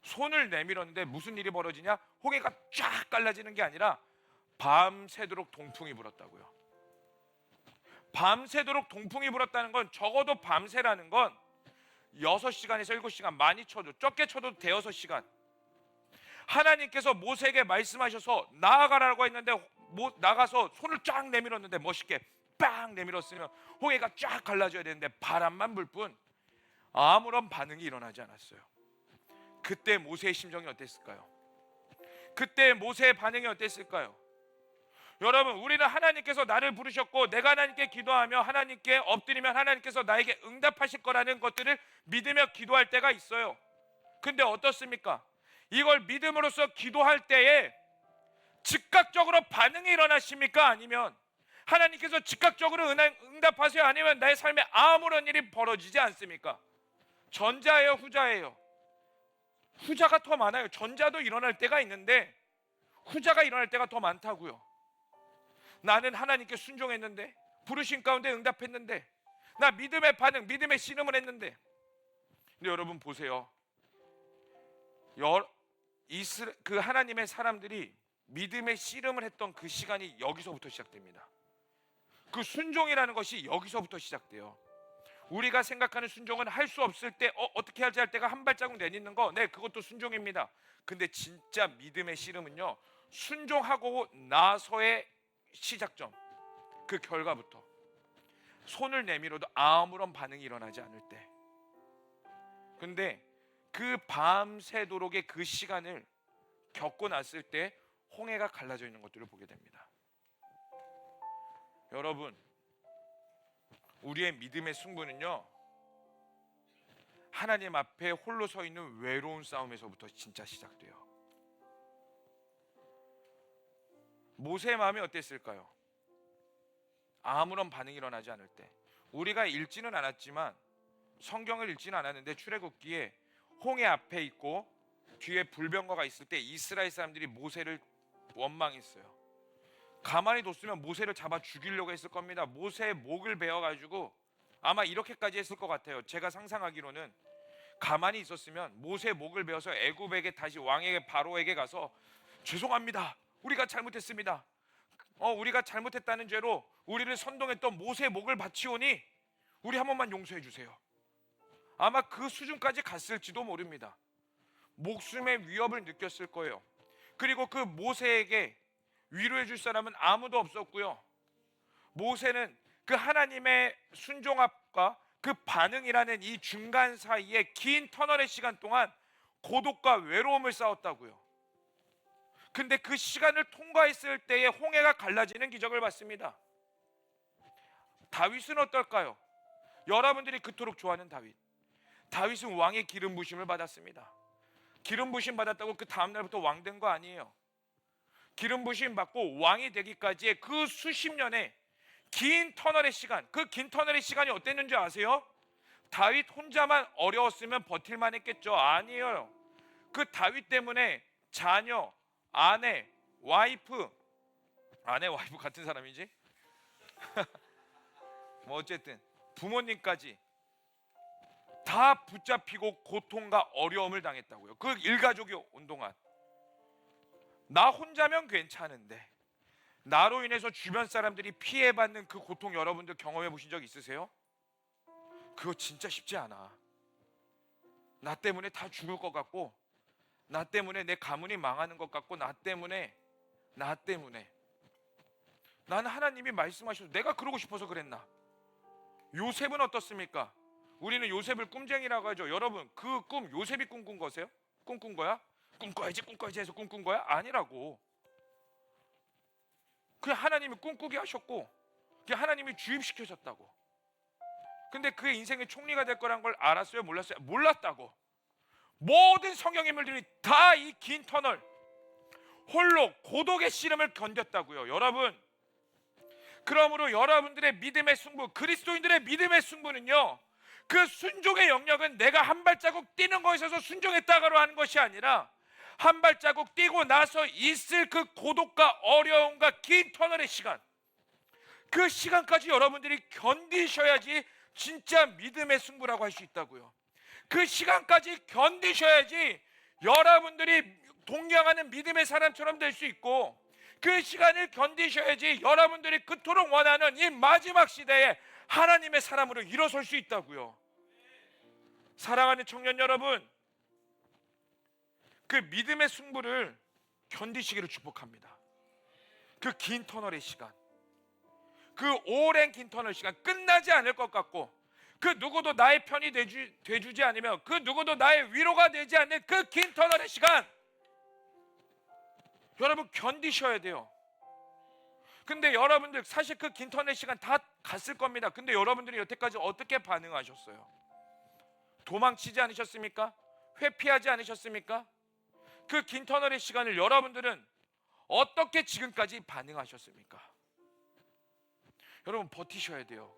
손을 내밀었는데 무슨 일이 벌어지냐? 홍해가 쫙 갈라지는 게 아니라 밤새도록 동풍이 불었다고요. 밤새도록 동풍이 불었다는 건 적어도 밤새라는 건 6시간에서 7시간, 많이 쳐도 적게 쳐도 대여섯 시간. 하나님께서 모세에게 말씀하셔서 나아가라고 했는데 나가서 손을 쫙 내밀었는데 멋있게 빵 내밀었으면 홍해가 쫙 갈라져야 되는데 바람만 불 뿐 아무런 반응이 일어나지 않았어요. 그때 모세의 심정이 어땠을까요? 그때 모세의 반응이 어땠을까요? 여러분, 우리는 하나님께서 나를 부르셨고 내가 하나님께 기도하며 하나님께 엎드리면 하나님께서 나에게 응답하실 거라는 것들을 믿으며 기도할 때가 있어요. 근데 어떻습니까? 이걸 믿음으로써 기도할 때에 즉각적으로 반응이 일어나십니까? 아니면 하나님께서 즉각적으로 응답하세요? 아니면 나의 삶에 아무런 일이 벌어지지 않습니까? 전자예요, 후자예요? 후자가 더 많아요. 전자도 일어날 때가 있는데 후자가 일어날 때가 더 많다고요. 나는 하나님께 순종했는데, 부르신 가운데 응답했는데, 나 믿음의 반응, 믿음의 씨름을 했는데. 근데 여러분 보세요. 그 하나님의 사람들이 믿음의 씨름을 했던 그 시간이 여기서부터 시작됩니다. 그 순종이라는 것이 여기서부터 시작돼요. 우리가 생각하는 순종은 할 수 없을 때 어떻게 할지 할 때가 한 발자국 내딛는 거, 네, 그것도 순종입니다. 근데 진짜 믿음의 씨름은요, 순종하고 나서의 시작점, 그 결과부터. 손을 내밀어도 아무런 반응이 일어나지 않을 때. 근데 그 밤새도록의 그 시간을 겪고 났을 때 홍해가 갈라져 있는 것들을 보게 됩니다. 여러분, 우리의 믿음의 승부는요, 하나님 앞에 홀로 서 있는 외로운 싸움에서부터 진짜 시작돼요. 모세의 마음이 어땠을까요? 아무런 반응이 일어나지 않을 때. 우리가 읽지는 않았지만, 성경을 읽지는 않았는데 출애굽기에 홍해 앞에 있고 뒤에 불병거가 있을 때 이스라엘 사람들이 모세를 원망했어요. 가만히 뒀으면 모세를 잡아 죽이려고 했을 겁니다. 모세의 목을 베어가지고 아마 이렇게까지 했을 것 같아요. 제가 상상하기로는 가만히 있었으면 모세의 목을 베어서 애굽에게 다시 왕에게 바로에게 가서 죄송합니다, 우리가 잘못했습니다. 우리가 잘못했다는 죄로 우리를 선동했던 모세의 목을 바치오니 우리 한 번만 용서해 주세요. 아마 그 수준까지 갔을지도 모릅니다. 목숨의 위협을 느꼈을 거예요. 그리고 그 모세에게 위로해 줄 사람은 아무도 없었고요. 모세는 그 하나님의 순종함과 그 반응이라는 이 중간 사이에 긴 터널의 시간 동안 고독과 외로움을 싸웠다고요. 근데 그 시간을 통과했을 때에 홍해가 갈라지는 기적을 봤습니다. 다윗은 어떨까요? 여러분들이 그토록 좋아하는 다윗은 왕의 기름 부심을 받았습니다. 기름 부심 받았다고 그 다음날부터 왕 된 거 아니에요. 기름 부심 받고 왕이 되기까지의 그 수십 년의 긴 터널의 시간, 그 긴 터널의 시간이 어땠는지 아세요? 다윗 혼자만 어려웠으면 버틸만 했겠죠? 아니에요. 그 다윗 때문에 자녀, 아내, 와이프 같은 사람이지? 뭐 어쨌든 부모님까지 다 붙잡히고 고통과 어려움을 당했다고요. 그 일가족이 온 동안. 나 혼자면 괜찮은데 나로 인해서 주변 사람들이 피해받는 그 고통 여러분들 경험해 보신 적 있으세요? 그거 진짜 쉽지 않아. 나 때문에 다 죽을 것 같고, 나 때문에 내 가문이 망하는 것 같고, 나 때문에 나는 하나님이 말씀하셔서 내가 그러고 싶어서 그랬나? 요셉은 어떻습니까? 우리는 요셉을 꿈쟁이라고 하죠. 여러분, 그 꿈 요셉이 꿈꾼 거세요? 꿈꾼 거야? 꿈꿔야지 해서 꿈꾼 거야? 아니라고. 그냥 하나님이 꿈꾸게 하셨고, 그냥 하나님이 주입시켜셨다고. 근데 그의 인생의 총리가 될 거란 걸 알았어요? 몰랐어요? 몰랐다고. 모든 성경 인물들이 다 이 긴 터널, 홀로 고독의 씨름을 견뎠다고요. 여러분, 그러므로 여러분들의 믿음의 승부, 그리스도인들의 믿음의 승부는요, 그 순종의 영역은 내가 한 발자국 뛰는 것에 있어서 순종했다가로 하는 것이 아니라 한 발자국 뛰고 나서 있을 그 고독과 어려움과 긴 터널의 시간, 그 시간까지 여러분들이 견디셔야지 진짜 믿음의 승부라고 할 수 있다고요. 그 시간까지 견디셔야지 여러분들이 동경하는 믿음의 사람처럼 될 수 있고, 그 시간을 견디셔야지 여러분들이 그토록 원하는 이 마지막 시대에 하나님의 사람으로 일어설 수 있다고요. 사랑하는 청년 여러분, 그 믿음의 승부를 견디시기를 축복합니다. 그 긴 터널의 시간, 그 오랜 긴 터널 시간, 끝나지 않을 것 같고 그 누구도 나의 편이 돼주지 않으며 그 누구도 나의 위로가 되지 않는 그 긴 터널의 시간, 여러분 견디셔야 돼요. 근데 여러분들 사실 그 긴 터널의 시간 다 갔을 겁니다. 근데 여러분들이 여태까지 어떻게 반응하셨어요? 도망치지 않으셨습니까? 회피하지 않으셨습니까? 그 긴 터널의 시간을 여러분들은 어떻게 지금까지 반응하셨습니까? 여러분 버티셔야 돼요.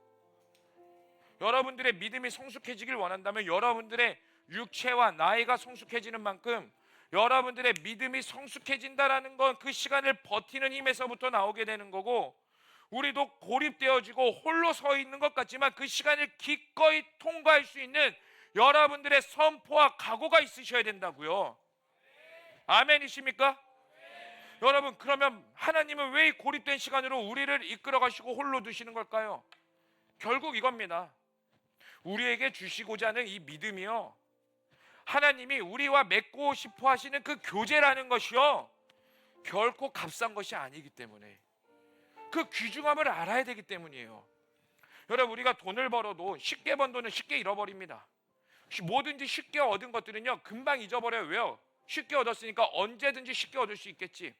여러분들의 믿음이 성숙해지길 원한다면 여러분들의 육체와 나이가 성숙해지는 만큼 여러분들의 믿음이 성숙해진다라는 건 그 시간을 버티는 힘에서부터 나오게 되는 거고, 우리도 고립되어지고 홀로 서 있는 것 같지만 그 시간을 기꺼이 통과할 수 있는 여러분들의 선포와 각오가 있으셔야 된다고요. 아멘이십니까? 여러분, 그러면 하나님은 왜 이 고립된 시간으로 우리를 이끌어 가시고 홀로 두시는 걸까요? 결국 이겁니다. 우리에게 주시고자 하는 이 믿음이요, 하나님이 우리와 맺고 싶어 하시는 그 교제라는 것이요, 결코 값싼 것이 아니기 때문에, 그 귀중함을 알아야 되기 때문이에요. 여러분, 우리가 돈을 벌어도 쉽게 번 돈은 쉽게 잃어버립니다. 뭐든지 쉽게 얻은 것들은요 금방 잊어버려요. 왜요? 쉽게 얻었으니까 언제든지 쉽게 얻을 수 있겠지.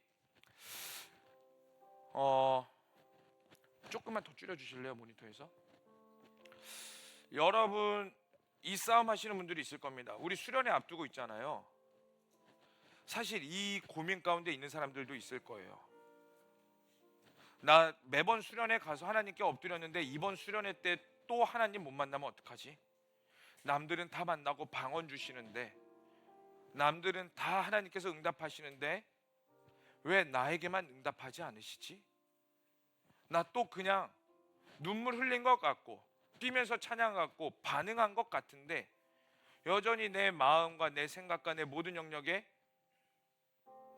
조금만 더 줄여주실래요, 모니터에서? 여러분, 이 싸움 하시는 분들이 있을 겁니다. 우리 수련회 앞두고 있잖아요. 사실 이 고민 가운데 있는 사람들도 있을 거예요. 나 매번 수련회 가서 하나님께 엎드렸는데 이번 수련회 때 또 하나님 못 만나면 어떡하지? 남들은 다 만나고 방언 주시는데, 남들은 다 하나님께서 응답하시는데 왜 나에게만 응답하지 않으시지? 나 또 그냥 눈물 흘린 것 같고 뛰면서 찬양 같고 반응한 것 같은데 여전히 내 마음과 내 생각과 내 모든 영역에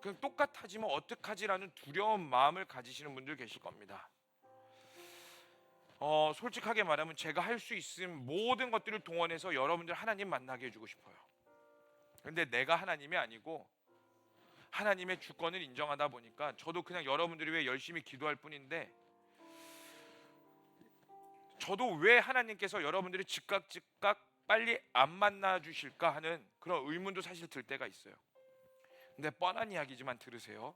그냥 똑같아지면 어떡하지라는 두려운 마음을 가지시는 분들 계실 겁니다. 솔직하게 말하면 제가 할 수 있는 모든 것들을 동원해서 여러분들 하나님 만나게 해주고 싶어요. 근데 내가 하나님이 아니고 하나님의 주권을 인정하다 보니까 저도 그냥 여러분들이 위해 열심히 기도할 뿐인데, 저도 왜 하나님께서 여러분들이 즉각 빨리 안 만나 주실까 하는 그런 의문도 사실 들 때가 있어요. 근데 뻔한 이야기지만 들으세요.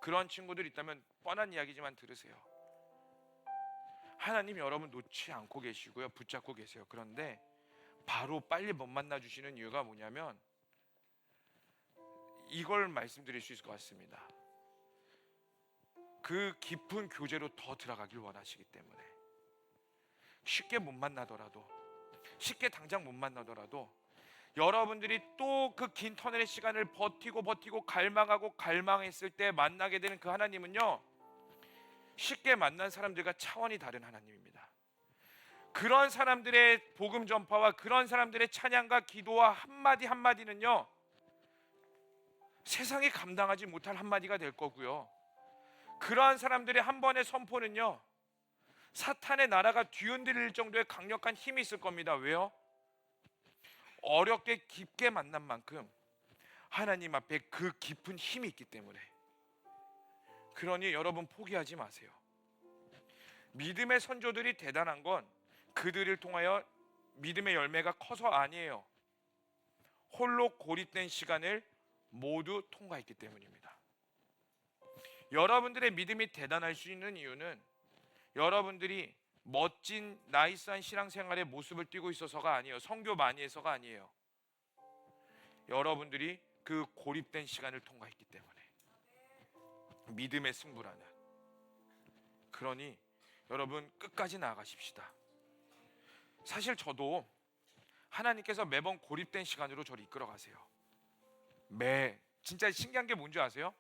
그런 친구들 있다면 뻔한 이야기지만 들으세요. 하나님 여러분 놓지 않고 계시고요, 붙잡고 계세요. 그런데 바로 빨리 못 만나 주시는 이유가 뭐냐면 이걸 말씀드릴 수 있을 것 같습니다. 그 깊은 교제로 더 들어가길 원하시기 때문에. 쉽게 못 만나더라도, 쉽게 당장 못 만나더라도 여러분들이 또 그 긴 터널의 시간을 버티고 갈망하고 갈망했을 때 만나게 되는 그 하나님은요, 쉽게 만난 사람들과 차원이 다른 하나님입니다. 그런 사람들의 복음 전파와 그런 사람들의 찬양과 기도와 한마디 한마디는요 세상이 감당하지 못할 한마디가 될 거고요, 그러한 사람들의 한 번의 선포는요 사탄의 나라가 뒤흔들릴 정도의 강력한 힘이 있을 겁니다. 왜요? 어렵게 깊게 만난 만큼 하나님 앞에 그 깊은 힘이 있기 때문에. 그러니 여러분 포기하지 마세요. 믿음의 선조들이 대단한 건 그들을 통하여 믿음의 열매가 커서 아니에요. 홀로 고립된 시간을 모두 통과했기 때문입니다. 여러분들의 믿음이 대단할 수 있는 이유는 여러분들이 멋진 나이스한 신앙생활의 모습을 띠고 있어서가 아니에요. 선교 많이 해서가 아니에요. 여러분들이 그 고립된 시간을 통과했기 때문에 믿음의 승부라는. 그러니 여러분 끝까지 나아가십시다. 사실 저도 하나님께서 매번 고립된 시간으로 저를 이끌어 가세요. 진짜 신기한 게 뭔지 아세요?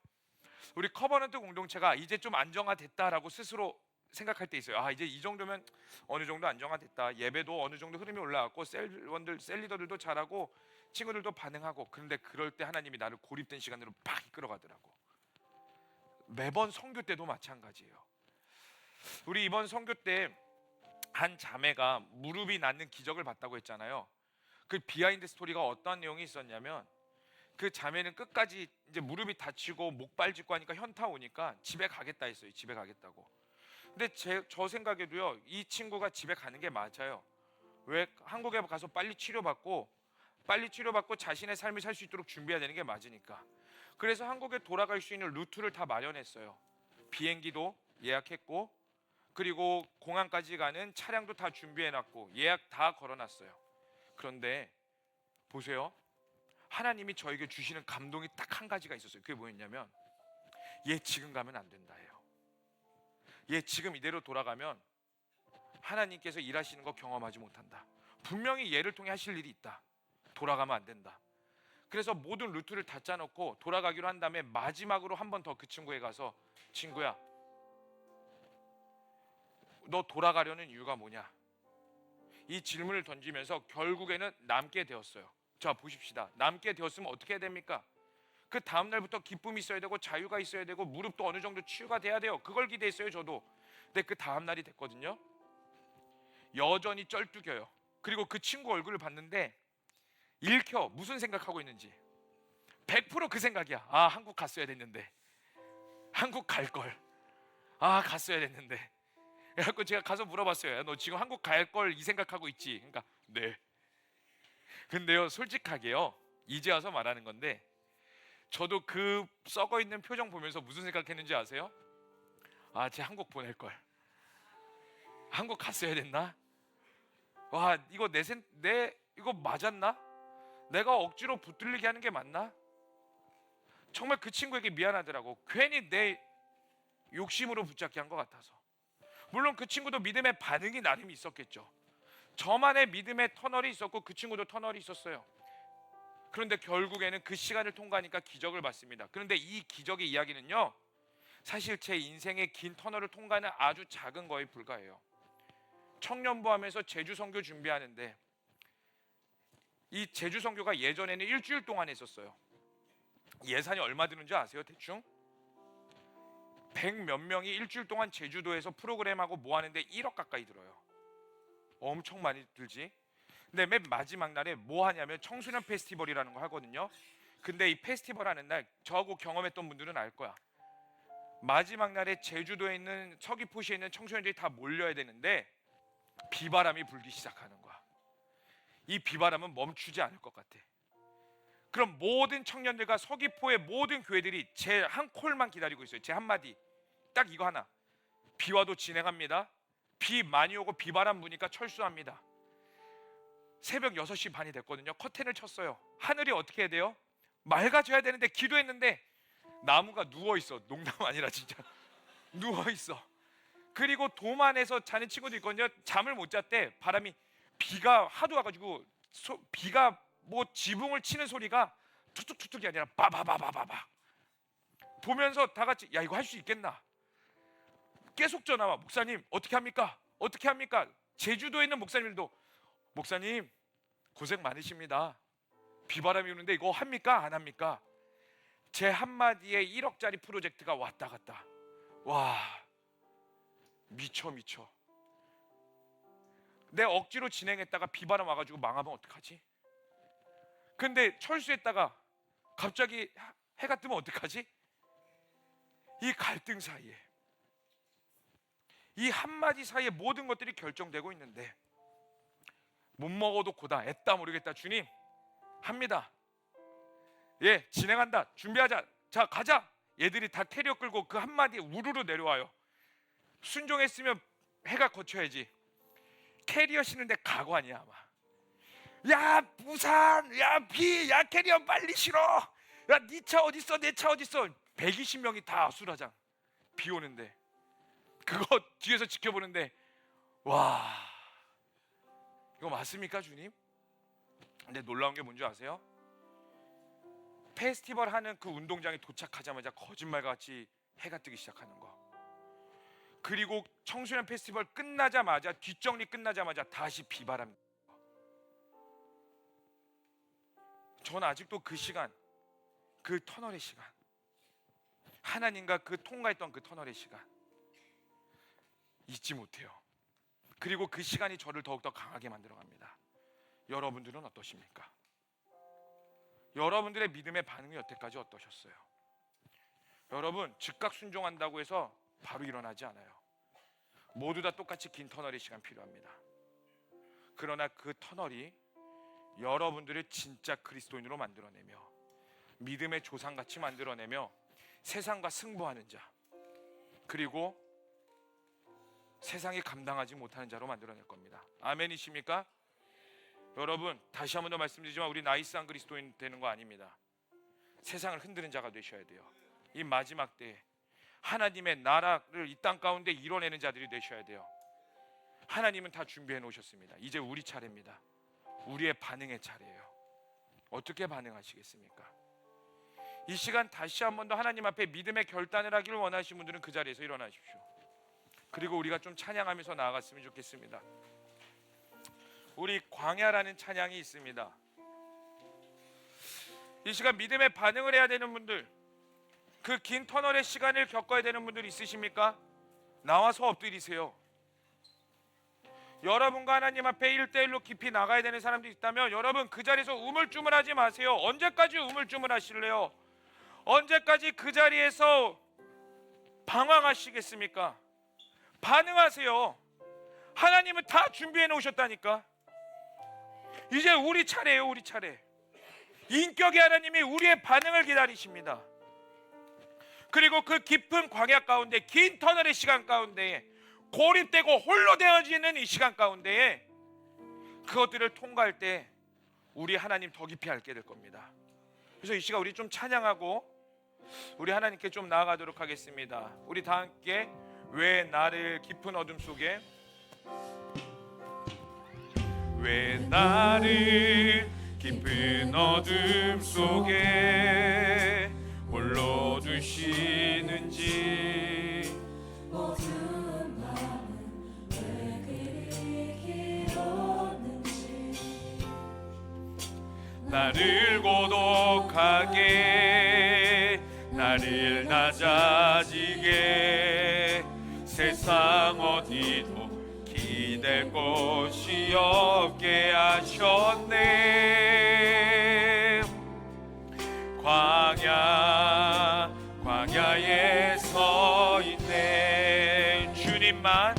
우리 커버넌트 공동체가 이제 좀 안정화됐다라고 스스로 생각할 때 있어요. 아, 이제 이 정도면 어느 정도 안정화됐다. 예배도 어느 정도 흐름이 올라왔고 셀리더들도 잘하고 친구들도 반응하고. 그런데 그럴 때 하나님이 나를 고립된 시간으로 팍 이끌어 가더라고. 매번 선교 때도 마찬가지예요. 우리 이번 선교 때 한 자매가 무릎이 낫는 기적을 봤다고 했잖아요. 그 비하인드 스토리가 어떤 내용이 있었냐면, 그 자매는 끝까지 이제 무릎이 다치고 목발 짚고 하니까 현타 오니까 집에 가겠다 했어요. 집에 가겠다고. 근데 저 생각에도요, 이 친구가 집에 가는 게 맞아요. 왜? 한국에 가서 빨리 치료받고 자신의 삶을 살 수 있도록 준비해야 되는 게 맞으니까. 그래서 한국에 돌아갈 수 있는 루트를 다 마련했어요. 비행기도 예약했고, 그리고 공항까지 가는 차량도 다 준비해놨고 예약 다 걸어놨어요. 그런데 보세요, 하나님이 저에게 주시는 감동이 딱 한 가지가 있었어요. 그게 뭐였냐면, 얘 지금 가면 안 된다예요. 얘 지금 이대로 돌아가면 하나님께서 일하시는 거 경험하지 못한다. 분명히 얘를 통해 하실 일이 있다. 돌아가면 안 된다. 그래서 모든 루트를 다 짜놓고 돌아가기로 한 다음에 마지막으로 한 번 더 그 친구에 가서, 친구야, 너 돌아가려는 이유가 뭐냐? 이 질문을 던지면서 결국에는 남게 되었어요. 자, 보십시다. 남게 되었으면 어떻게 해야 됩니까? 그 다음 날부터 기쁨이 있어야 되고 자유가 있어야 되고 무릎도 어느 정도 치유가 돼야 돼요. 그걸 기대했어요, 저도. 근데 그 다음 날이 됐거든요. 여전히 쩔뚝여요. 그리고 그 친구 얼굴을 봤는데 읽혀. 무슨 생각하고 있는지 100% 그 생각이야. 아, 한국 갔어야 됐는데, 한국 갈 걸. 아, 갔어야 됐는데. 그래갖고 제가 가서 물어봤어요. 너 지금 한국 갈 걸 이 생각하고 있지? 그러니까 네. 근데요, 솔직하게요, 이제 와서 말하는 건데, 저도 그 썩어 있는 표정 보면서 무슨 생각했는지 아세요? 아, 쟤 한국 보낼 걸. 한국 갔어야 됐나? 와, 이거 이거 맞았나? 내가 억지로 붙들리게 하는 게 맞나? 정말 그 친구에게 미안하더라고. 괜히 내 욕심으로 붙잡게 한 것 같아서. 물론 그 친구도 믿음의 반응이 나름이 있었겠죠. 저만의 믿음의 터널이 있었고 그 친구도 터널이 있었어요. 그런데 결국에는 그 시간을 통과하니까 기적을 봤습니다. 그런데 이 기적의 이야기는요, 사실 제 인생의 긴 터널을 통과하는 아주 작은 거에 불과해요. 청년부 하면서 제주 선교 준비하는데, 이 제주 선교가 예전에는 일주일 동안 했었어요. 예산이 얼마 드는지 아세요? 대충 100몇 명이 일주일 동안 제주도에서 프로그램하고 뭐 하는데 1억 가까이 들어요. 엄청 많이 들지. 근데 맨 마지막 날에 뭐 하냐면 청소년 페스티벌이라는 거 하거든요. 근데 이 페스티벌 하는 날, 저하고 경험했던 분들은 알 거야. 마지막 날에 제주도에 있는 서귀포시에 있는 청소년들이 다 몰려야 되는데 비바람이 불기 시작하는 거야. 이 비바람은 멈추지 않을 것 같아. 그럼 모든 청년들과 서귀포의 모든 교회들이 제 한 콜만 기다리고 있어요. 제 한마디, 딱 이거 하나. 비 와도 진행합니다. 비 많이 오고 비바람 부니까 철수합니다. 새벽 6시 반이 됐거든요. 커튼을 쳤어요. 하늘이 어떻게 해야 돼요? 맑아져야 되는데 기도했는데 나무가 누워있어. 농담 아니라 진짜 누워있어. 그리고 도만에서 자는 친구도 있거든요. 잠을 못 잤대. 비가 하도 와가지고 비가 뭐 지붕을 치는 소리가 툭툭툭툭이 아니라 바바바바바바. 보면서 다 같이, 야, 이거 할 수 있겠나? 계속 전화 와. 목사님 어떻게 합니까? 어떻게 합니까? 제주도에 있는 목사님들도, 목사님 고생 많으십니다. 비바람이 오는데 이거 합니까? 안 합니까? 제 한마디에 1억짜리 프로젝트가 왔다 갔다. 와, 미쳐. 내 억지로 진행했다가 비바람 와가지고 망하면 어떡하지? 근데 철수했다가 갑자기 해가 뜨면 어떡하지? 이 갈등 사이에, 이 한마디 사이에 모든 것들이 결정되고 있는데, 못 먹어도 고다, 애따 모르겠다. 주님, 합니다. 예, 진행한다. 준비하자. 자, 가자. 얘들이 다 캐리어 끌고 그 한마디에 우르르 내려와요. 순종했으면 해가 거쳐야지. 캐리어 신는데 각오 아니야 아마. 야 부산, 야 비, 야 캐리어 빨리 실어. 야 네 차 어딨어, 내 차 어딨어. 120명이 다 수라장. 비 오는데 그거 뒤에서 지켜보는데 와, 이거 맞습니까 주님? 근데 놀라운 게 뭔지 아세요? 페스티벌 하는 그 운동장에 도착하자마자 거짓말같이 해가 뜨기 시작하는 거. 그리고 청소년 페스티벌 끝나자마자, 뒷정리 끝나자마자 다시 비바람. 전 아직도 그 시간, 그 터널의 시간, 하나님과 그 통과했던 그 터널의 시간 잊지 못해요. 그리고 그 시간이 저를 더욱더 강하게 만들어갑니다. 여러분들은 어떠십니까? 여러분들의 믿음의 반응이 여태까지 어떠셨어요? 여러분, 즉각 순종한다고 해서 바로 일어나지 않아요. 모두 다 똑같이 긴 터널의 시간 필요합니다. 그러나 그 터널이 여러분들을 진짜 그리스도인으로 만들어내며 믿음의 조상같이 만들어내며 세상과 승부하는 자, 그리고 세상이 감당하지 못하는 자로 만들어낼 겁니다. 아멘이십니까? 여러분, 다시 한 번 더 말씀드리지만 우리 나이스한 그리스도인 되는 거 아닙니다. 세상을 흔드는 자가 되셔야 돼요. 이 마지막 때에 하나님의 나라를 이 땅 가운데 이뤄내는 자들이 되셔야 돼요. 하나님은 다 준비해 놓으셨습니다. 이제 우리 차례입니다. 우리의 반응의 차례예요. 어떻게 반응하시겠습니까? 이 시간 다시 한 번 더 하나님 앞에 믿음의 결단을 하기를 원하시는 분들은 그 자리에서 일어나십시오. 그리고 우리가 좀 찬양하면서 나아갔으면 좋겠습니다. 우리 광야라는 찬양이 있습니다. 이 시간 믿음의 반응을 해야 되는 분들, 그 긴 터널의 시간을 겪어야 되는 분들 있으십니까? 나와서 엎드리세요. 여러분과 하나님 앞에 1대1로 깊이 나가야 되는 사람들이 있다면 여러분 그 자리에서 우물쭈물하지 마세요. 언제까지 우물쭈물하실래요? 언제까지 그 자리에서 방황하시겠습니까? 반응하세요. 하나님은 다 준비해 놓으셨다니까. 이제 우리 차례예요. 우리 차례. 인격의 하나님이 우리의 반응을 기다리십니다. 그리고 그 깊은 광야 가운데, 긴 터널의 시간 가운데에 고립되고 홀로 되어지는 이 시간 가운데에 그것들을 통과할 때 우리 하나님 더 깊이 알게 될 겁니다. 그래서 이 시간 우리 좀 찬양하고 우리 하나님께 좀 나아가도록 하겠습니다. 우리 다 함께 왜 나를 깊은 어둠 속에, 왜 나를 깊은 어둠 속에 홀로 두시는지, 어두운 밤은 왜 그리 길었는지, 나를 고독하게, 나를 낮아지게, 세상 어디도 기댈 곳이 없게 하셨네. 광야에 서 있네. 주님만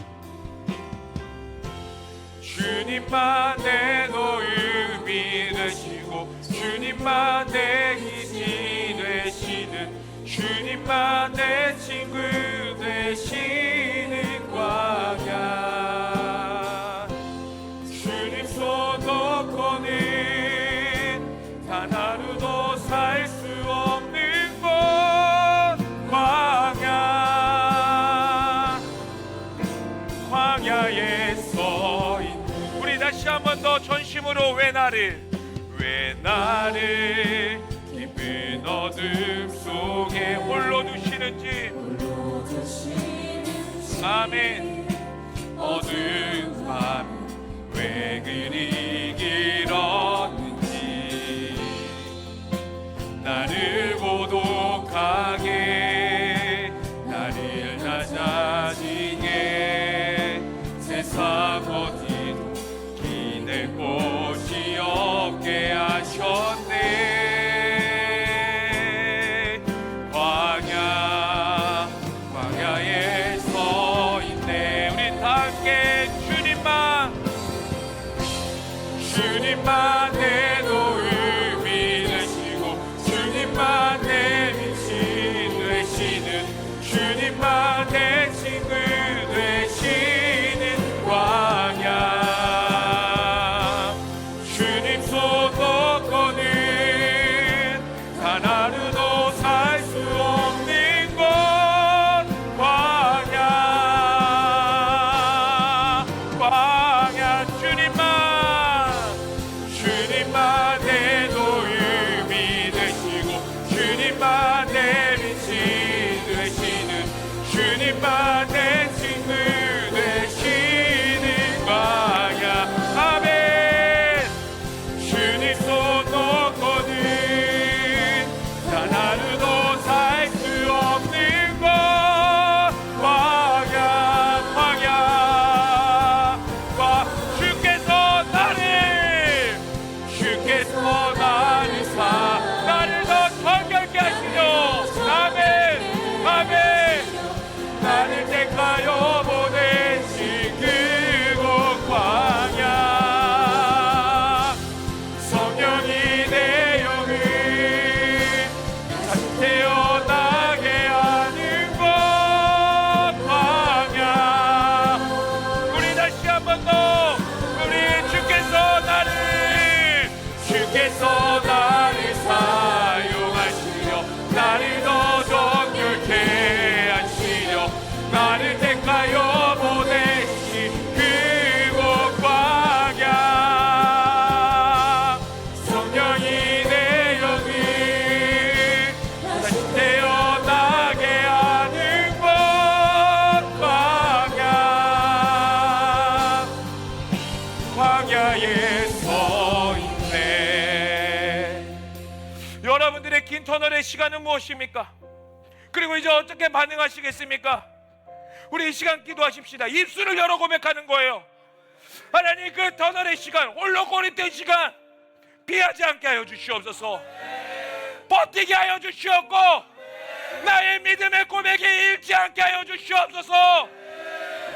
내 도움이 되시고, 주님만 내 힘이 되시는, 주님만 내 친구 되시는 광야. 주님 손 놓고는 단 하루도 살 수 없는 곳, 광야에 서 있는 우리 다시 한 번 더 전심으로 왜 나를 깊은 어둠 속에 홀로 두시는지, 아멘. 어두운 밤 왜 그리 길었는지, 나를 고독하게, 나를 낮아지게, 세상 어디도 기댈 곳이 없게 하셨네. 광야에 서 있네. 우리 다 함께 주님만 내 도움이 되시고, 주님만 내 빛이 되시는, 주님만 내 친구 되시는 광야. 광야에 서 있네. 여러분들의 긴 터널의 시간은 무엇입니까? 그리고 이제 어떻게 반응하시겠습니까? 우리 이 시간 기도하십시다. 입술을 열어 고백하는 거예요. 하나님, 그 터널의 시간, 홀로 고립된 시간 피하지 않게 하여 주시옵소서. 버티게 하여 주시옵고 나의 믿음의 고백이 잃지 않게 하여 주시옵소서.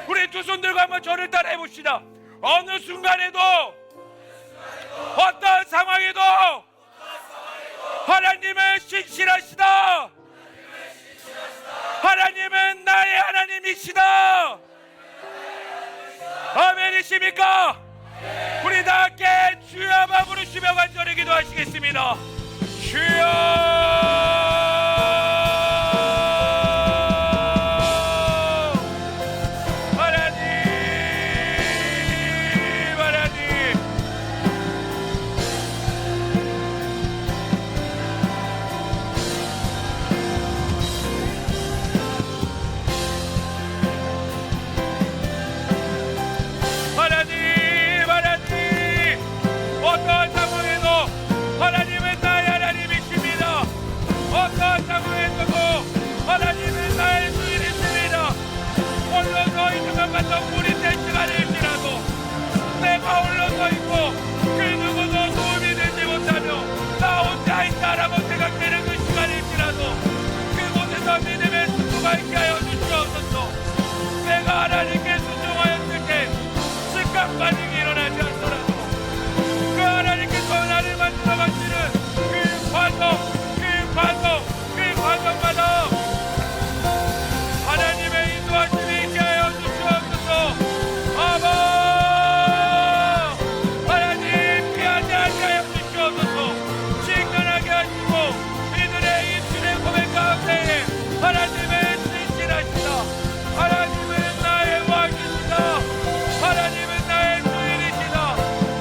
우리 두 손 들고 한번 저를 따라해 봅시다. 어느 순간에도 어떤 상황에도 하나님은 신실하시다. 하나님은 나의 하나님이시다. 아멘이십니까? 우리 다 함께 주여 마 부르시며 간절히 기도하시겠습니다. 주여. 내가 홀로 서 있고 그 누구도 도움이 되지 못하며 나 혼자 있다라고 생각되는 그 시간일지라도 그곳에서 믿음의 승부가 있게 하여 주시옵소서. 내가 하나님께 순종하였을 때 즉각 반응이 일어나지 않더라도 그 하나님께서 나를 만들어 가시는 그 과정마다 하나님의 인도하심이 있게 하여 주시옵소서. 아멘. 하나님은 신실하시다. 하나님은 나의 왕이시다. 하나님은 나의 주인이시다.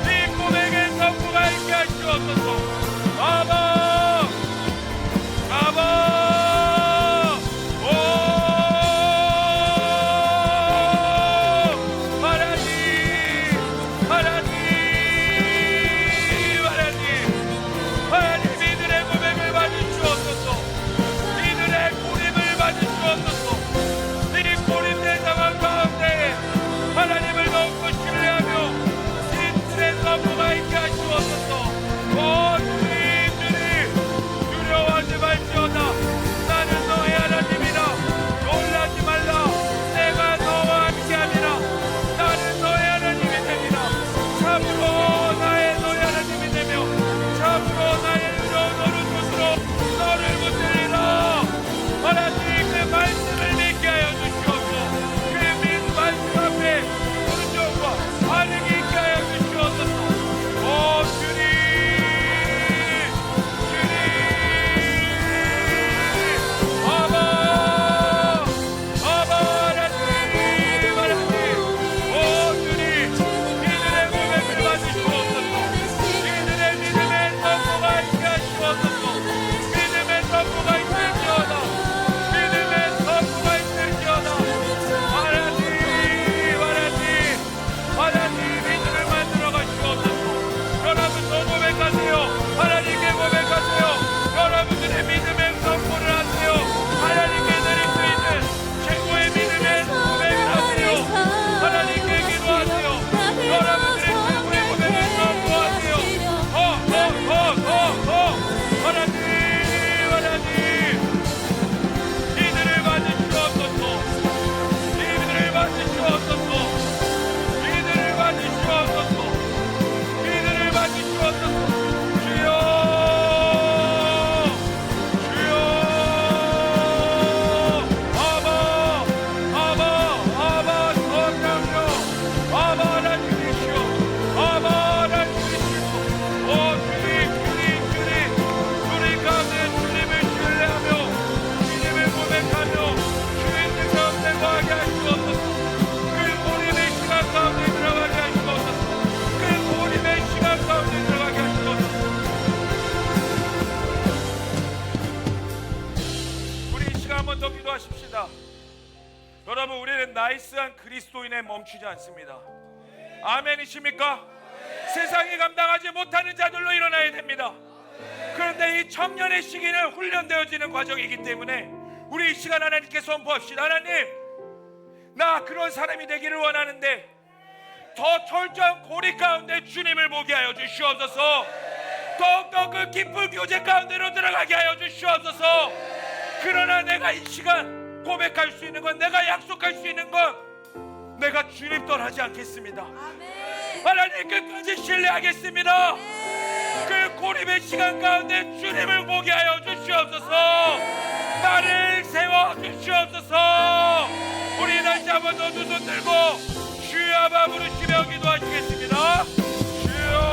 이 고백의 성부가 있게 하시옵소서. 아바 오 하나님 이들의 고백을 받으시옵소서. 이 고립된 상황 가운데 하나님을 더욱더 신뢰하며 신들의 선포가 있게 하시옵소서. 오 주님 두려워하지 말지어다. 나는 너의 하나님이라. 놀라지 말라. 내가 너와 함께하리라. 나는 너의 하나님이 되리라. 참으로 너의 하나님이 되며 참으로 나의 의로운 오른손으로 너를 붙들리라. 하나님 그 말씀을 믿게 하여 주시옵소서. 그 말씀 앞에 순종과 반응이 있게 하여 주시옵소서. 오 주님 아바 하나님 오 주님 이들의 고백을 받으시옵소서. 이들의 믿음의 선포가 있게 하시옵소서. 믿음의 선포가 있을지어다. 하나님 믿음을 만들어 가시옵소서. 여러분도 고백하세요. 하나님께 고백하세요. 여러분들의 믿음의 선포를 하세요. 하나님께 드릴 수 있는 최고의 믿음의 고백을 하세요. 하나님께 기도하세요. 여러분들의 최고의 고백을 선포하세요. 하나님 이들을 받으시옵소서. 이들을 받으시옵소서. 이들을 받으시옵소서. 주여 아바 성령여 아바 하나님이시여 아바 하나님이시여 오 주님 가운데 주님을 신뢰하며 주님을 고백하며 주의 능력 거하게 하시옵소서. 그 고립의 시간 가운데 들어가게 하시옵소서. 그 고립의 시간 가운데 들어가게 하시옵소서. 우리 이 시간 한번 더 기도하십시다. 여러분 우리는 나이스한 그리스도인에 멈추지 않습니다. 아멘이십니까? 세상이 감당하지 못하는 자들로 일어나야 됩니다. 그런데 이 청년의 시기는 훈련되어지는 과정이기 때문에 우리 이 시간 하나님께 선포합시다. 하나님, 나 그런 사람이 되기를 원하는데 더 철저한 고리 가운데 주님을 보게 하여 주시옵소서. 더욱더 그 깊은 교제 가운데로 들어가게 하여 주시옵소서. 그러나 내가 이 시간 고백할 수 있는 건, 내가 약속할 수 있는 건, 내가 주님 떠나지 않겠습니다. 하나님 끝까지 신뢰하겠습니다. 그 고립의 시간 가운데 주님을 보게 하여 주시옵소서. 나를 세워 주시옵소서. 우리 다시 한번 더 두 손 들고 주여 바 부르시며 기도하시겠습니다. 주여.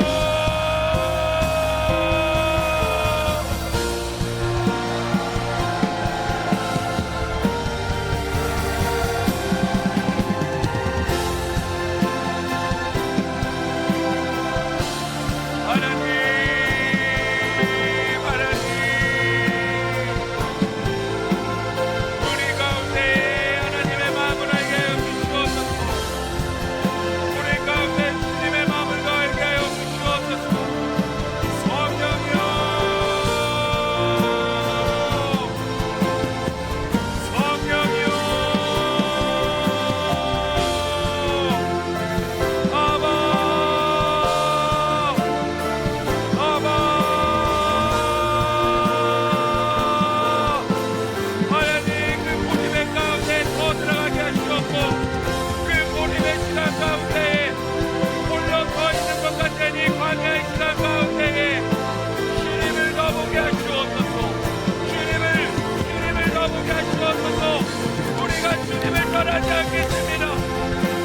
하지 않겠습니다.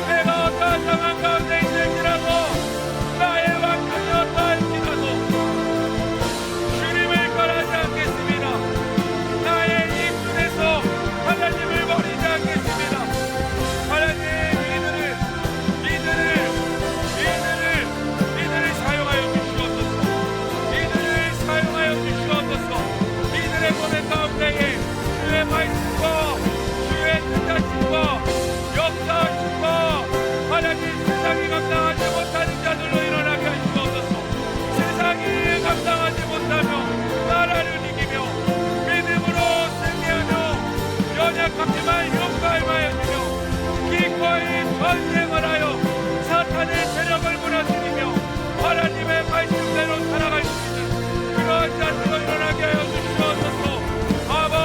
내가 어떠한 상황 가운데 있을지라도, 나의 왕국이 어떠할지라도 주님을 떠나지 않겠습니다. 나의 입술에서 하나님을 버리지 않겠습니다. 하나님, 이들을 사용하여 주시옵소서. 이들을 사용하여 주시옵소서. 이들의 고백 가운데에 주의 말씀과 주의 뜻하심과 역사하심과 하나님, 세상이 감당하지 못하는 자들로 일어나게 하시옵소서. 세상이 감당하지 못하며 나라를 이기며 믿음으로 승리하며 연약하지만 용감하여 주며 기꺼이 전쟁을 하여 사탄의 세력을 무너뜨리며 하나님의 말씀대로 살아갈 수 있는 그런 자들로 일어나게 하여 주시옵소서. 아바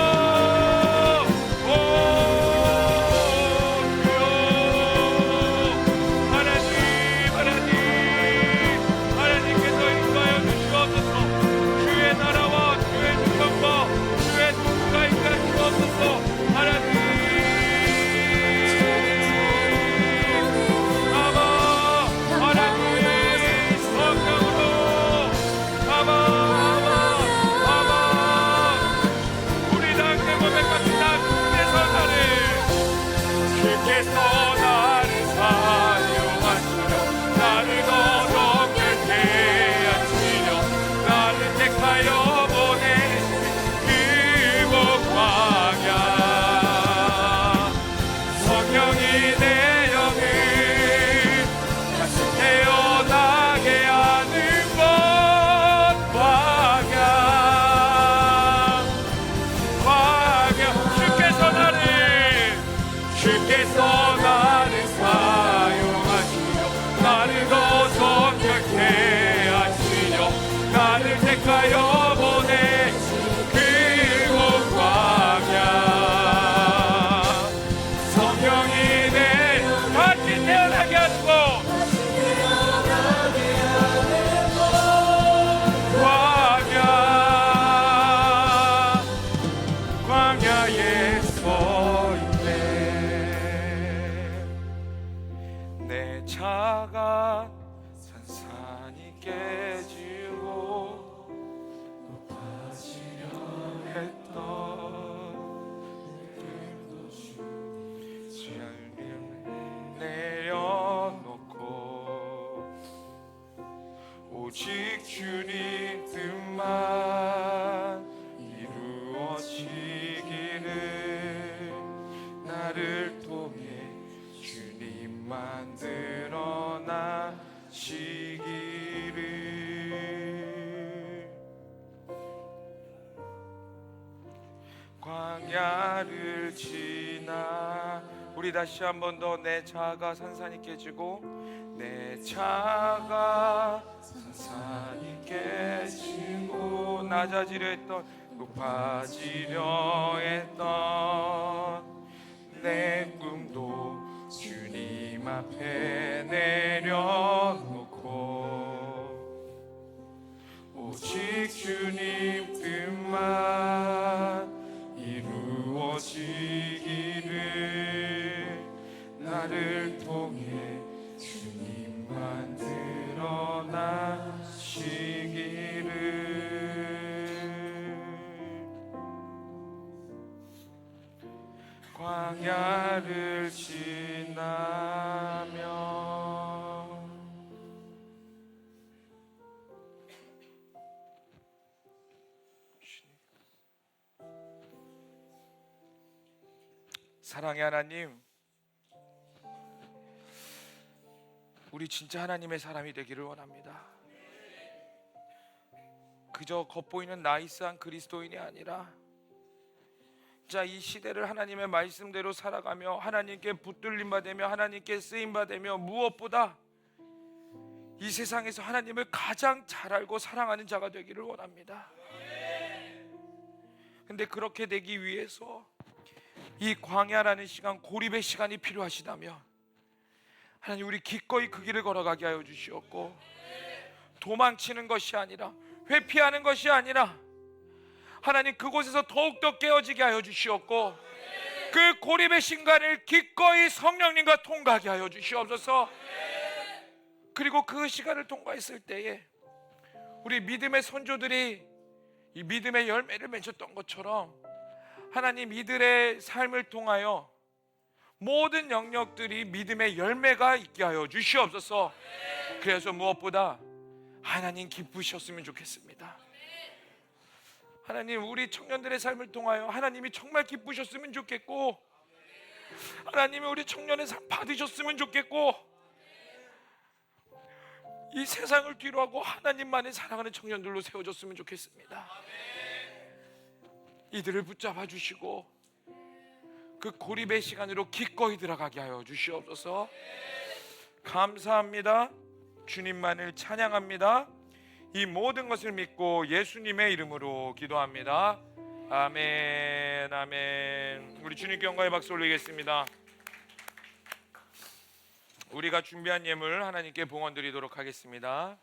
차가 산산이 깨지고 높아지려 했던 삶을 내려놓고 오직 주님 뜻만 이루어지기를, 나를 통해 주님만 드러나시기 광야를 지나 우리 다시 한 번 더 내 자아가 산산이 깨지고 내 자아가 산산이 깨지고 낮아지려 했던 높아지려 했던 내 꿈도 주님 앞에 내려놓고 오직 주님 뜻만 이루어지기를 나를 통해 주님만 드러나시기를 광야를 지나며 사랑의 하나님, 우리 진짜 하나님의 사람이 되기를 원합니다. 그저 겉보이는 나이스한 그리스도인이 아니라 자, 이 시대를 하나님의 말씀대로 살아가며 하나님께 붙들림 받으며 하나님께 쓰임 받으며 무엇보다 이 세상에서 하나님을 가장 잘 알고 사랑하는 자가 되기를 원합니다. 근데 그렇게 되기 위해서 이 광야라는 시간, 고립의 시간이 필요하시다면 하나님, 우리 기꺼이 그 길을 걸어가게 하여 주시옵고 도망치는 것이 아니라 회피하는 것이 아니라 하나님, 그곳에서 더욱더 깨어지게 하여 주시옵고 그 고립의 시간을 기꺼이 성령님과 통과하게 하여 주시옵소서. 그리고 그 시간을 통과했을 때에 우리 믿음의 선조들이 이 믿음의 열매를 맺었던 것처럼 하나님, 이들의 삶을 통하여 모든 영역들이 믿음의 열매가 있게 하여 주시옵소서. 그래서 무엇보다 하나님 기쁘셨으면 좋겠습니다. 하나님, 우리 청년들의 삶을 통하여 하나님이 정말 기쁘셨으면 좋겠고 하나님이 우리 청년의 삶 받으셨으면 좋겠고 이 세상을 뒤로하고 하나님만을 사랑하는 청년들로 세워졌으면 좋겠습니다. 이들을 붙잡아 주시고 그 고립의 시간으로 기꺼이 들어가게 하여 주시옵소서. 감사합니다. 주님만을 찬양합니다. 이 모든 것을 믿고 예수님의 이름으로 기도합니다. 아멘, 아멘. 우리 주님께 영광의 박수 올리겠습니다. 우리가 준비한 예물 하나님께 봉헌 드리도록 하겠습니다.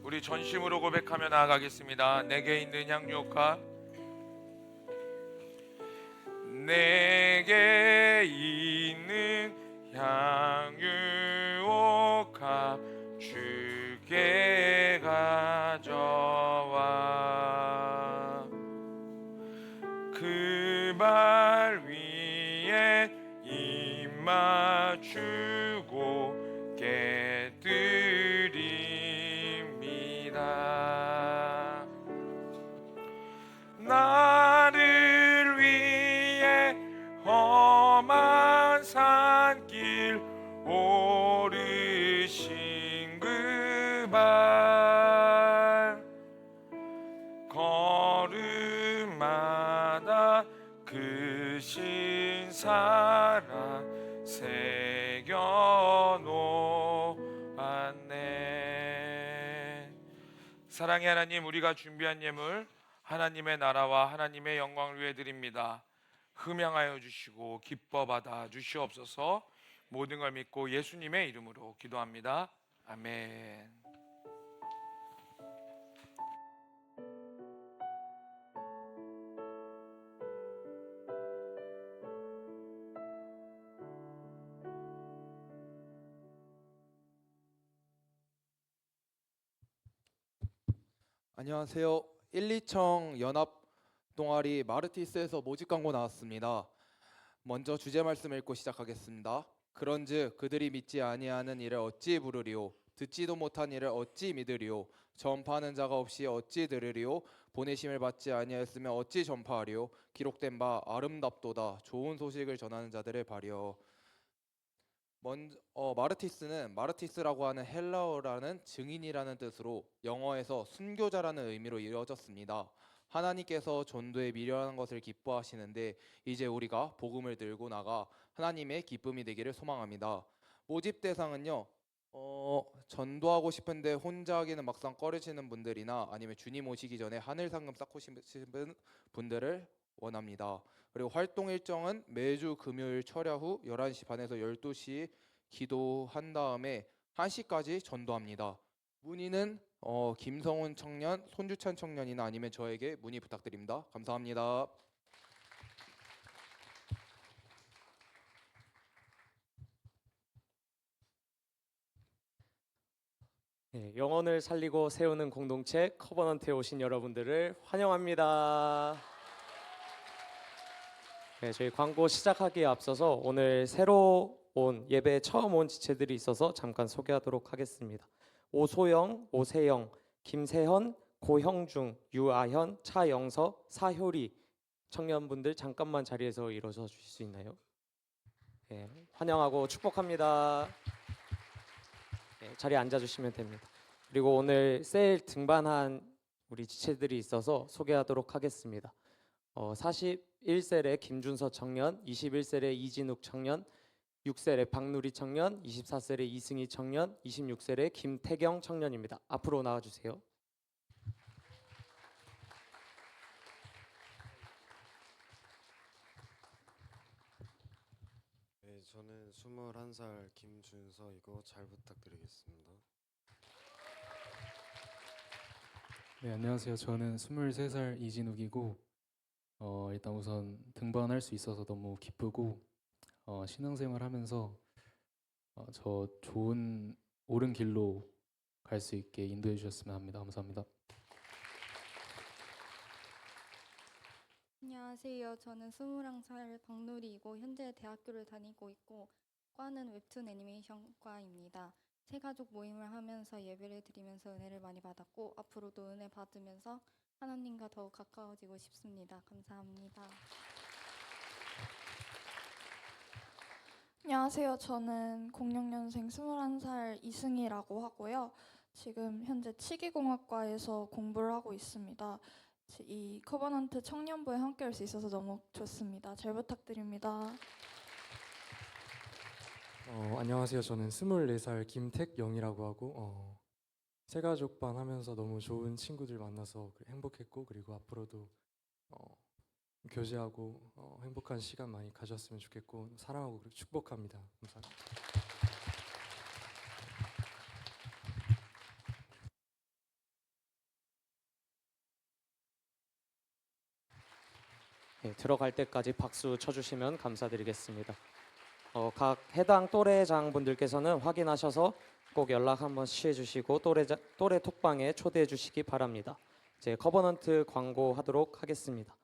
우리 전심으로 고백하며 나아가겠습니다. 내게 있는 향유옥합, 내게 있는 향유옥합 주께 가져와 그 발 위에 입 맞추고 깨드립니다. 나를 위해 험한 산길 오르신 그 발 걸음마다 그 신사랑 새겨놓았네. 사랑의 하나님, 우리가 준비한 예물 하나님의 나라와 하나님의 영광을 위해 드립니다. 흠양하여 주시고 기뻐 받아 주시옵소서. 모든 걸 믿고 예수님의 이름으로 기도합니다. 아멘. 안녕하세요. 1, 2청 연합 동아리 마르티스에서 모집 광고 나왔습니다. 먼저 주제 말씀 읽고 시작하겠습니다. 그런즉 그들이 믿지 아니하는 이를 어찌 부르리오? 듣지도 못한 이를 어찌 믿으리오? 전파하는 자가 없이 어찌 들으리오? 보내심을 받지 아니하였으면 어찌 전파하리오? 기록된 바 아름답도다 좋은 소식을 전하는 자들을 바려. 마르티스는 마르티스라고 하는 헬라어라는 증인이라는 뜻으로 영어에서 순교자라는 의미로 이어졌습니다. 하나님께서 전도에 미련한 것을 기뻐하시는데 이제 우리가 복음을 들고 나가 하나님의 기쁨이 되기를 소망합니다. 모집 대상은요. 전도하고 싶은데 혼자 하기는 막상 꺼려지는 분들이나 아니면 주님 오시기 전에 하늘 상금 쌓고 싶은 분들을 원합니다. 그리고 활동 일정은 매주 금요일 철야 후 11시 반에서 12시 기도한 다음에 1시까지 전도합니다. 문의는 김성훈 청년, 손주찬 청년이나 아니면 저에게 문의 부탁드립니다. 감사합니다. 네, 영혼을 살리고 세우는 공동체 커버넌트에 오신 여러분들을 환영합니다. 네, 저희 광고 시작하기에 앞서서 오늘 새로 온 예배에 처음 온 지체들이 있어서 잠깐 소개하도록 하겠습니다. 오소영, 오세영, 김세현, 고형중, 유아현, 차영서, 사효리 청년분들 잠깐만 자리에서 일어서 주실 수 있나요? 네, 환영하고 축복합니다. 네, 자리에 앉아주시면 됩니다. 그리고 오늘 셀 등반한 우리 지체들이 있어서 소개하도록 하겠습니다. 41셀의 김준서 청년, 21셀의 이진욱 청년, 6셀의 박누리 청년, 24셀의 이승희 청년, 26셀의 김태경 청년입니다. 앞으로 나와주세요. 네, 저는 21살 김준서이고 잘 부탁드리겠습니다. 네, 안녕하세요. 저는 23살 이진욱이고 일단 우선 등반할 수 있어서 너무 기쁘고 신앙생활 하면서 저 좋은 옳은 길로 갈 수 있게 인도해 주셨으면 합니다. 감사합니다. 안녕하세요. 저는 21살 박누리이고 현재 대학교를 다니고 있고 과는 웹툰 애니메이션과입니다. 새가족 모임을 하면서 예배를 드리면서 은혜를 많이 받았고 앞으로도 은혜 받으면서 하나님과 더욱 가까워지고 싶습니다. 감사합니다. 안녕하세요. 저는 00년생 21살 이승희라고 하고요. 지금 현재 치기공학과에서 공부를 하고 있습니다. 이 커버넌트 청년부에 함께할 수 있어서 너무 좋습니다. 잘 부탁드립니다. 안녕하세요. 저는 24살 김택영이라고 하고 새가족반 하면서 너무 좋은 친구들 만나서 행복했고 그리고 앞으로도 교제하고 행복한 시간 많이 가졌으면 좋겠고 사랑하고 그리고 축복합니다. 감사합니다. 네, 들어갈 때까지 박수 쳐주시면 감사드리겠습니다. 각 해당 또래장분들께서는 확인하셔서 꼭 연락 한번 취해주시고 또래 톡방에 초대해 주시기 바랍니다. 이제 커버넌트 광고하도록 하겠습니다.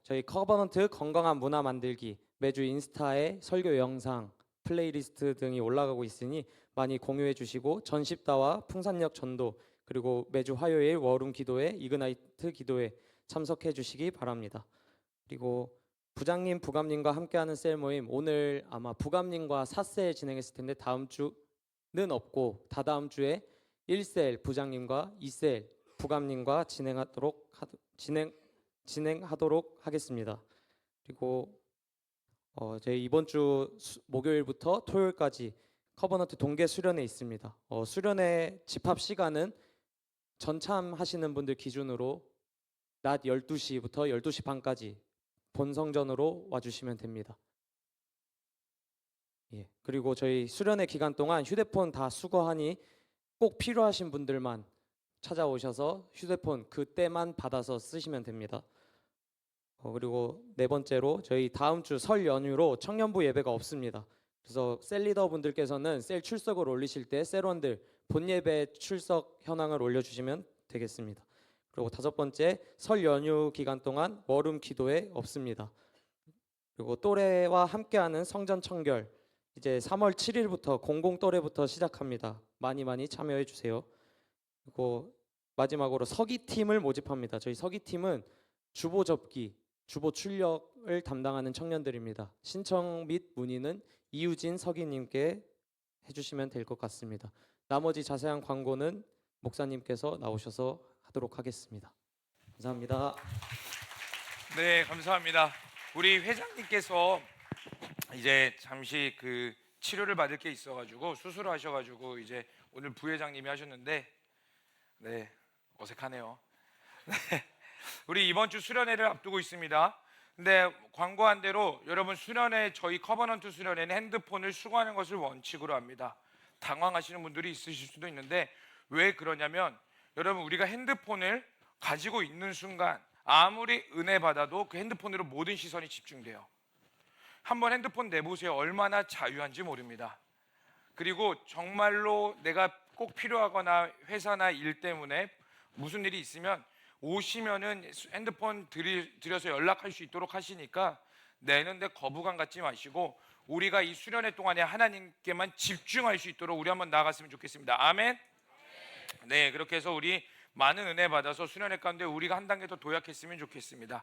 저희 커버넌트 건강한 문화 만들기 매주 인스타에 설교 영상, 플레이리스트 등이 올라가고 있으니 많이 공유해 주시고 전십다와 풍산역 전도 그리고 매주 화요일 워룸 기도회, 이그나이트 기도회 참석해 주시기 바랍니다. 그리고 부장님, 부감님과 함께하는 셀 모임 오늘 아마 부감님과 4셀 진행했을 텐데 다음 주는 없고 다다음 주에 1셀 부장님과 2셀 부감님과 진행하도록 하겠습니다. 그리고 저희 이번 주 목요일부터 토요일까지 커버넌트 동계 수련회 있습니다. 수련회 집합 시간은 전참하시는 분들 기준으로 낮 12시부터 12시 반까지 본성전으로 와주시면 됩니다. 예, 그리고 저희 수련회 기간 동안 휴대폰 다 수거하니 꼭 필요하신 분들만 찾아오셔서 휴대폰 그때만 받아서 쓰시면 됩니다. 그리고 네 번째로 저희 다음 주 설 연휴로 청년부 예배가 없습니다. 그래서 셀 리더분들께서는 셀 출석을 올리실 때 셀원들 본 예배 출석 현황을 올려주시면 되겠습니다. 그리고 다섯 번째, 설 연휴 기간 동안 워룸 기도회 없습니다. 그리고 또래와 함께하는 성전 청결 이제 3월 7일부터 공공 또래부터 시작합니다. 많이 참여해 주세요. 그리고 마지막으로 서기팀을 모집합니다. 저희 서기팀은 주보 접기, 주보 출력을 담당하는 청년들입니다. 신청 및 문의는 이유진 서기님께 해주시면 될 것 같습니다. 나머지 자세한 광고는 목사님께서 나오셔서 하도록 하겠습니다. 감사합니다. 네, 감사합니다. 우리 회장님께서 이제 잠시 그 치료를 받을 게 있어가지고 수술을 하셔가지고 이제 오늘 부회장님이 하셨는데, 네, 어색하네요. 네, 우리 이번 주 수련회를 앞두고 있습니다. 근데 광고한 대로 여러분 수련회, 저희 커버넌트 수련회는 핸드폰을 수거하는 것을 원칙으로 합니다. 당황하시는 분들이 있으실 수도 있는데 왜 그러냐면, 여러분 우리가 핸드폰을 가지고 있는 순간 아무리 은혜 받아도 그 핸드폰으로 모든 시선이 집중돼요. 한번 핸드폰 내보세요. 얼마나 자유한지 모릅니다. 그리고 정말로 내가 꼭 필요하거나 회사나 일 때문에 무슨 일이 있으면 오시면은 핸드폰 드려서 연락할 수 있도록 하시니까 내는데 거부감 갖지 마시고 우리가 이 수련회 동안에 하나님께만 집중할 수 있도록 우리 한번 나아갔으면 좋겠습니다. 아멘. 네, 그렇게 해서 우리 많은 은혜 받아서 수련회 가운데 우리가 한 단계 더 도약했으면 좋겠습니다.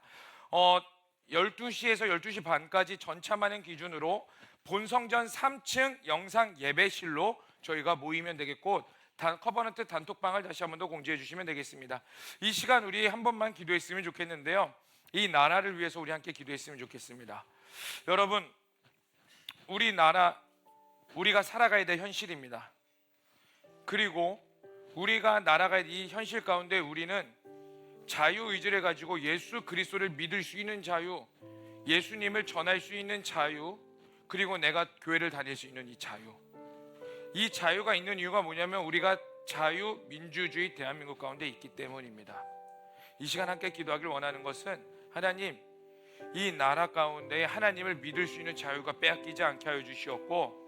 12시에서 12시 반까지 전차만은 기준으로 본성전 3층 영상 예배실로 저희가 모이면 되겠고, 커버넌트 단톡방을 다시 한 번 더 공지해 주시면 되겠습니다. 이 시간 우리 한 번만 기도했으면 좋겠는데요, 이 나라를 위해서 우리 함께 기도했으면 좋겠습니다. 여러분, 우리나라, 우리가 살아가야 될 현실입니다. 그리고 우리가 날아갈 이 현실 가운데 우리는 자유의지를 가지고 예수 그리스도를 믿을 수 있는 자유, 예수님을 전할 수 있는 자유, 그리고 내가 교회를 다닐 수 있는 이 자유, 이 자유가 있는 이유가 뭐냐면 우리가 자유민주주의 대한민국 가운데 있기 때문입니다. 이 시간 함께 기도하길 원하는 것은, 하나님, 이 나라 가운데 하나님을 믿을 수 있는 자유가 빼앗기지 않게 하여 주시옵고,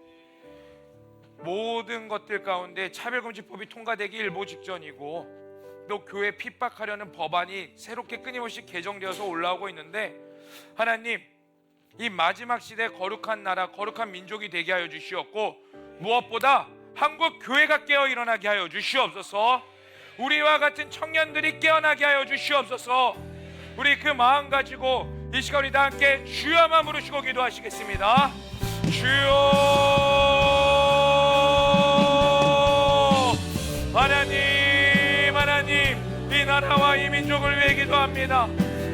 모든 것들 가운데 차별금지법이 통과되기 일보 직전이고 또 교회 핍박하려는 법안이 새롭게 끊임없이 개정되어서 올라오고 있는데, 하나님, 이 마지막 시대 거룩한 나라, 거룩한 민족이 되게 하여 주시옵고, 무엇보다 한국 교회가 깨어 일어나게 하여 주시옵소서. 우리와 같은 청년들이 깨어나게 하여 주시옵소서. 우리 그 마음 가지고 이 시간 우리 다 함께 주여만 부르시고 기도하시겠습니다. 주여, 하나님, 하나님, 이 나라와 이 민족을 위해 기도합니다.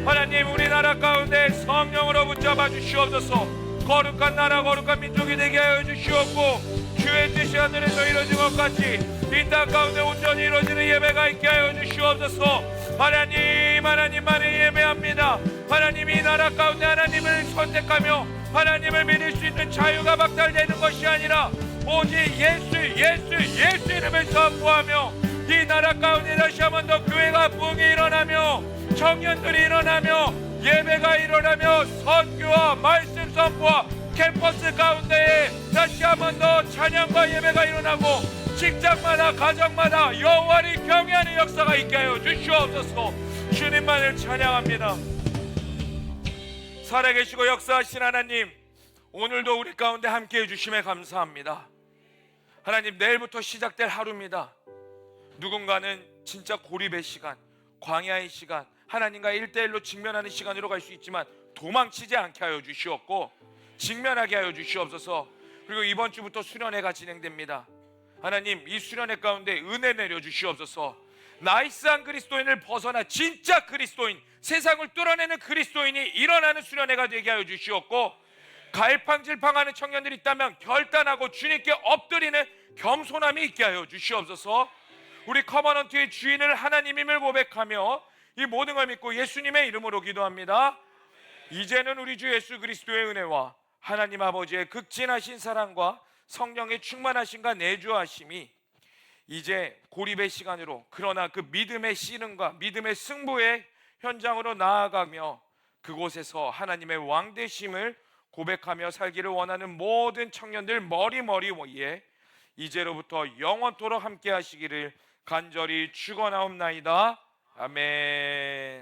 하나님, 우리나라 가운데 성령으로 붙잡아 주시옵소서. 거룩한 나라, 거룩한 민족이 되게 하여 주시옵고, 주의 뜻이 하늘에서 이루어진 것 같이 이 땅 가운데 온전히 이루어지는 예배가 있게 하여 주시옵소서. 하나님, 하나님만을 예배합니다. 하나님, 이 나라 가운데 하나님을 선택하며 하나님을 믿을 수 있는 자유가 박탈되는 것이 아니라 오직 예수 이름을 선포하며 이 나라 가운데 다시 한 번 더 교회가 부흥이 일어나며 청년들이 일어나며 예배가 일어나며 선교와 말씀 선포와 캠퍼스 가운데에 다시 한 번 더 찬양과 예배가 일어나고 직장마다 가정마다 여호와를 경외하는 역사가 있게 하여 주시옵소서. 주님만을 찬양합니다. 살아계시고 역사하신 하나님, 오늘도 우리 가운데 함께해 주심에 감사합니다. 하나님, 내일부터 시작될 하루입니다. 누군가는 진짜 고립의 시간, 광야의 시간, 하나님과 1대1로 직면하는 시간으로 갈 수 있지만 도망치지 않게 하여 주시옵고 직면하게 하여 주시옵소서. 그리고 이번 주부터 수련회가 진행됩니다. 하나님, 이 수련회 가운데 은혜 내려 주시옵소서. 나이스한 그리스도인을 벗어나 진짜 그리스도인, 세상을 뚫어내는 그리스도인이 일어나는 수련회가 되게 하여 주시옵고, 갈팡질팡하는 청년들이 있다면 결단하고 주님께 엎드리는 겸손함이 있게 하여 주시옵소서. 우리 커버넌트의 주인을 하나님임을 고백하며 이 모든 걸 믿고 예수님의 이름으로 기도합니다. 이제는 우리 주 예수 그리스도의 은혜와 하나님 아버지의 극진하신 사랑과 성령의 충만하심과 내주하심이 이제 고립의 시간으로, 그러나 그 믿음의 씨름과 믿음의 승부의 현장으로 나아가며 그곳에서 하나님의 왕되심을 고백하며 살기를 원하는 모든 청년들 머리 위에 이제로부터 영원토록 함께 하시기를 간절히 축원하옵나이다. 아멘.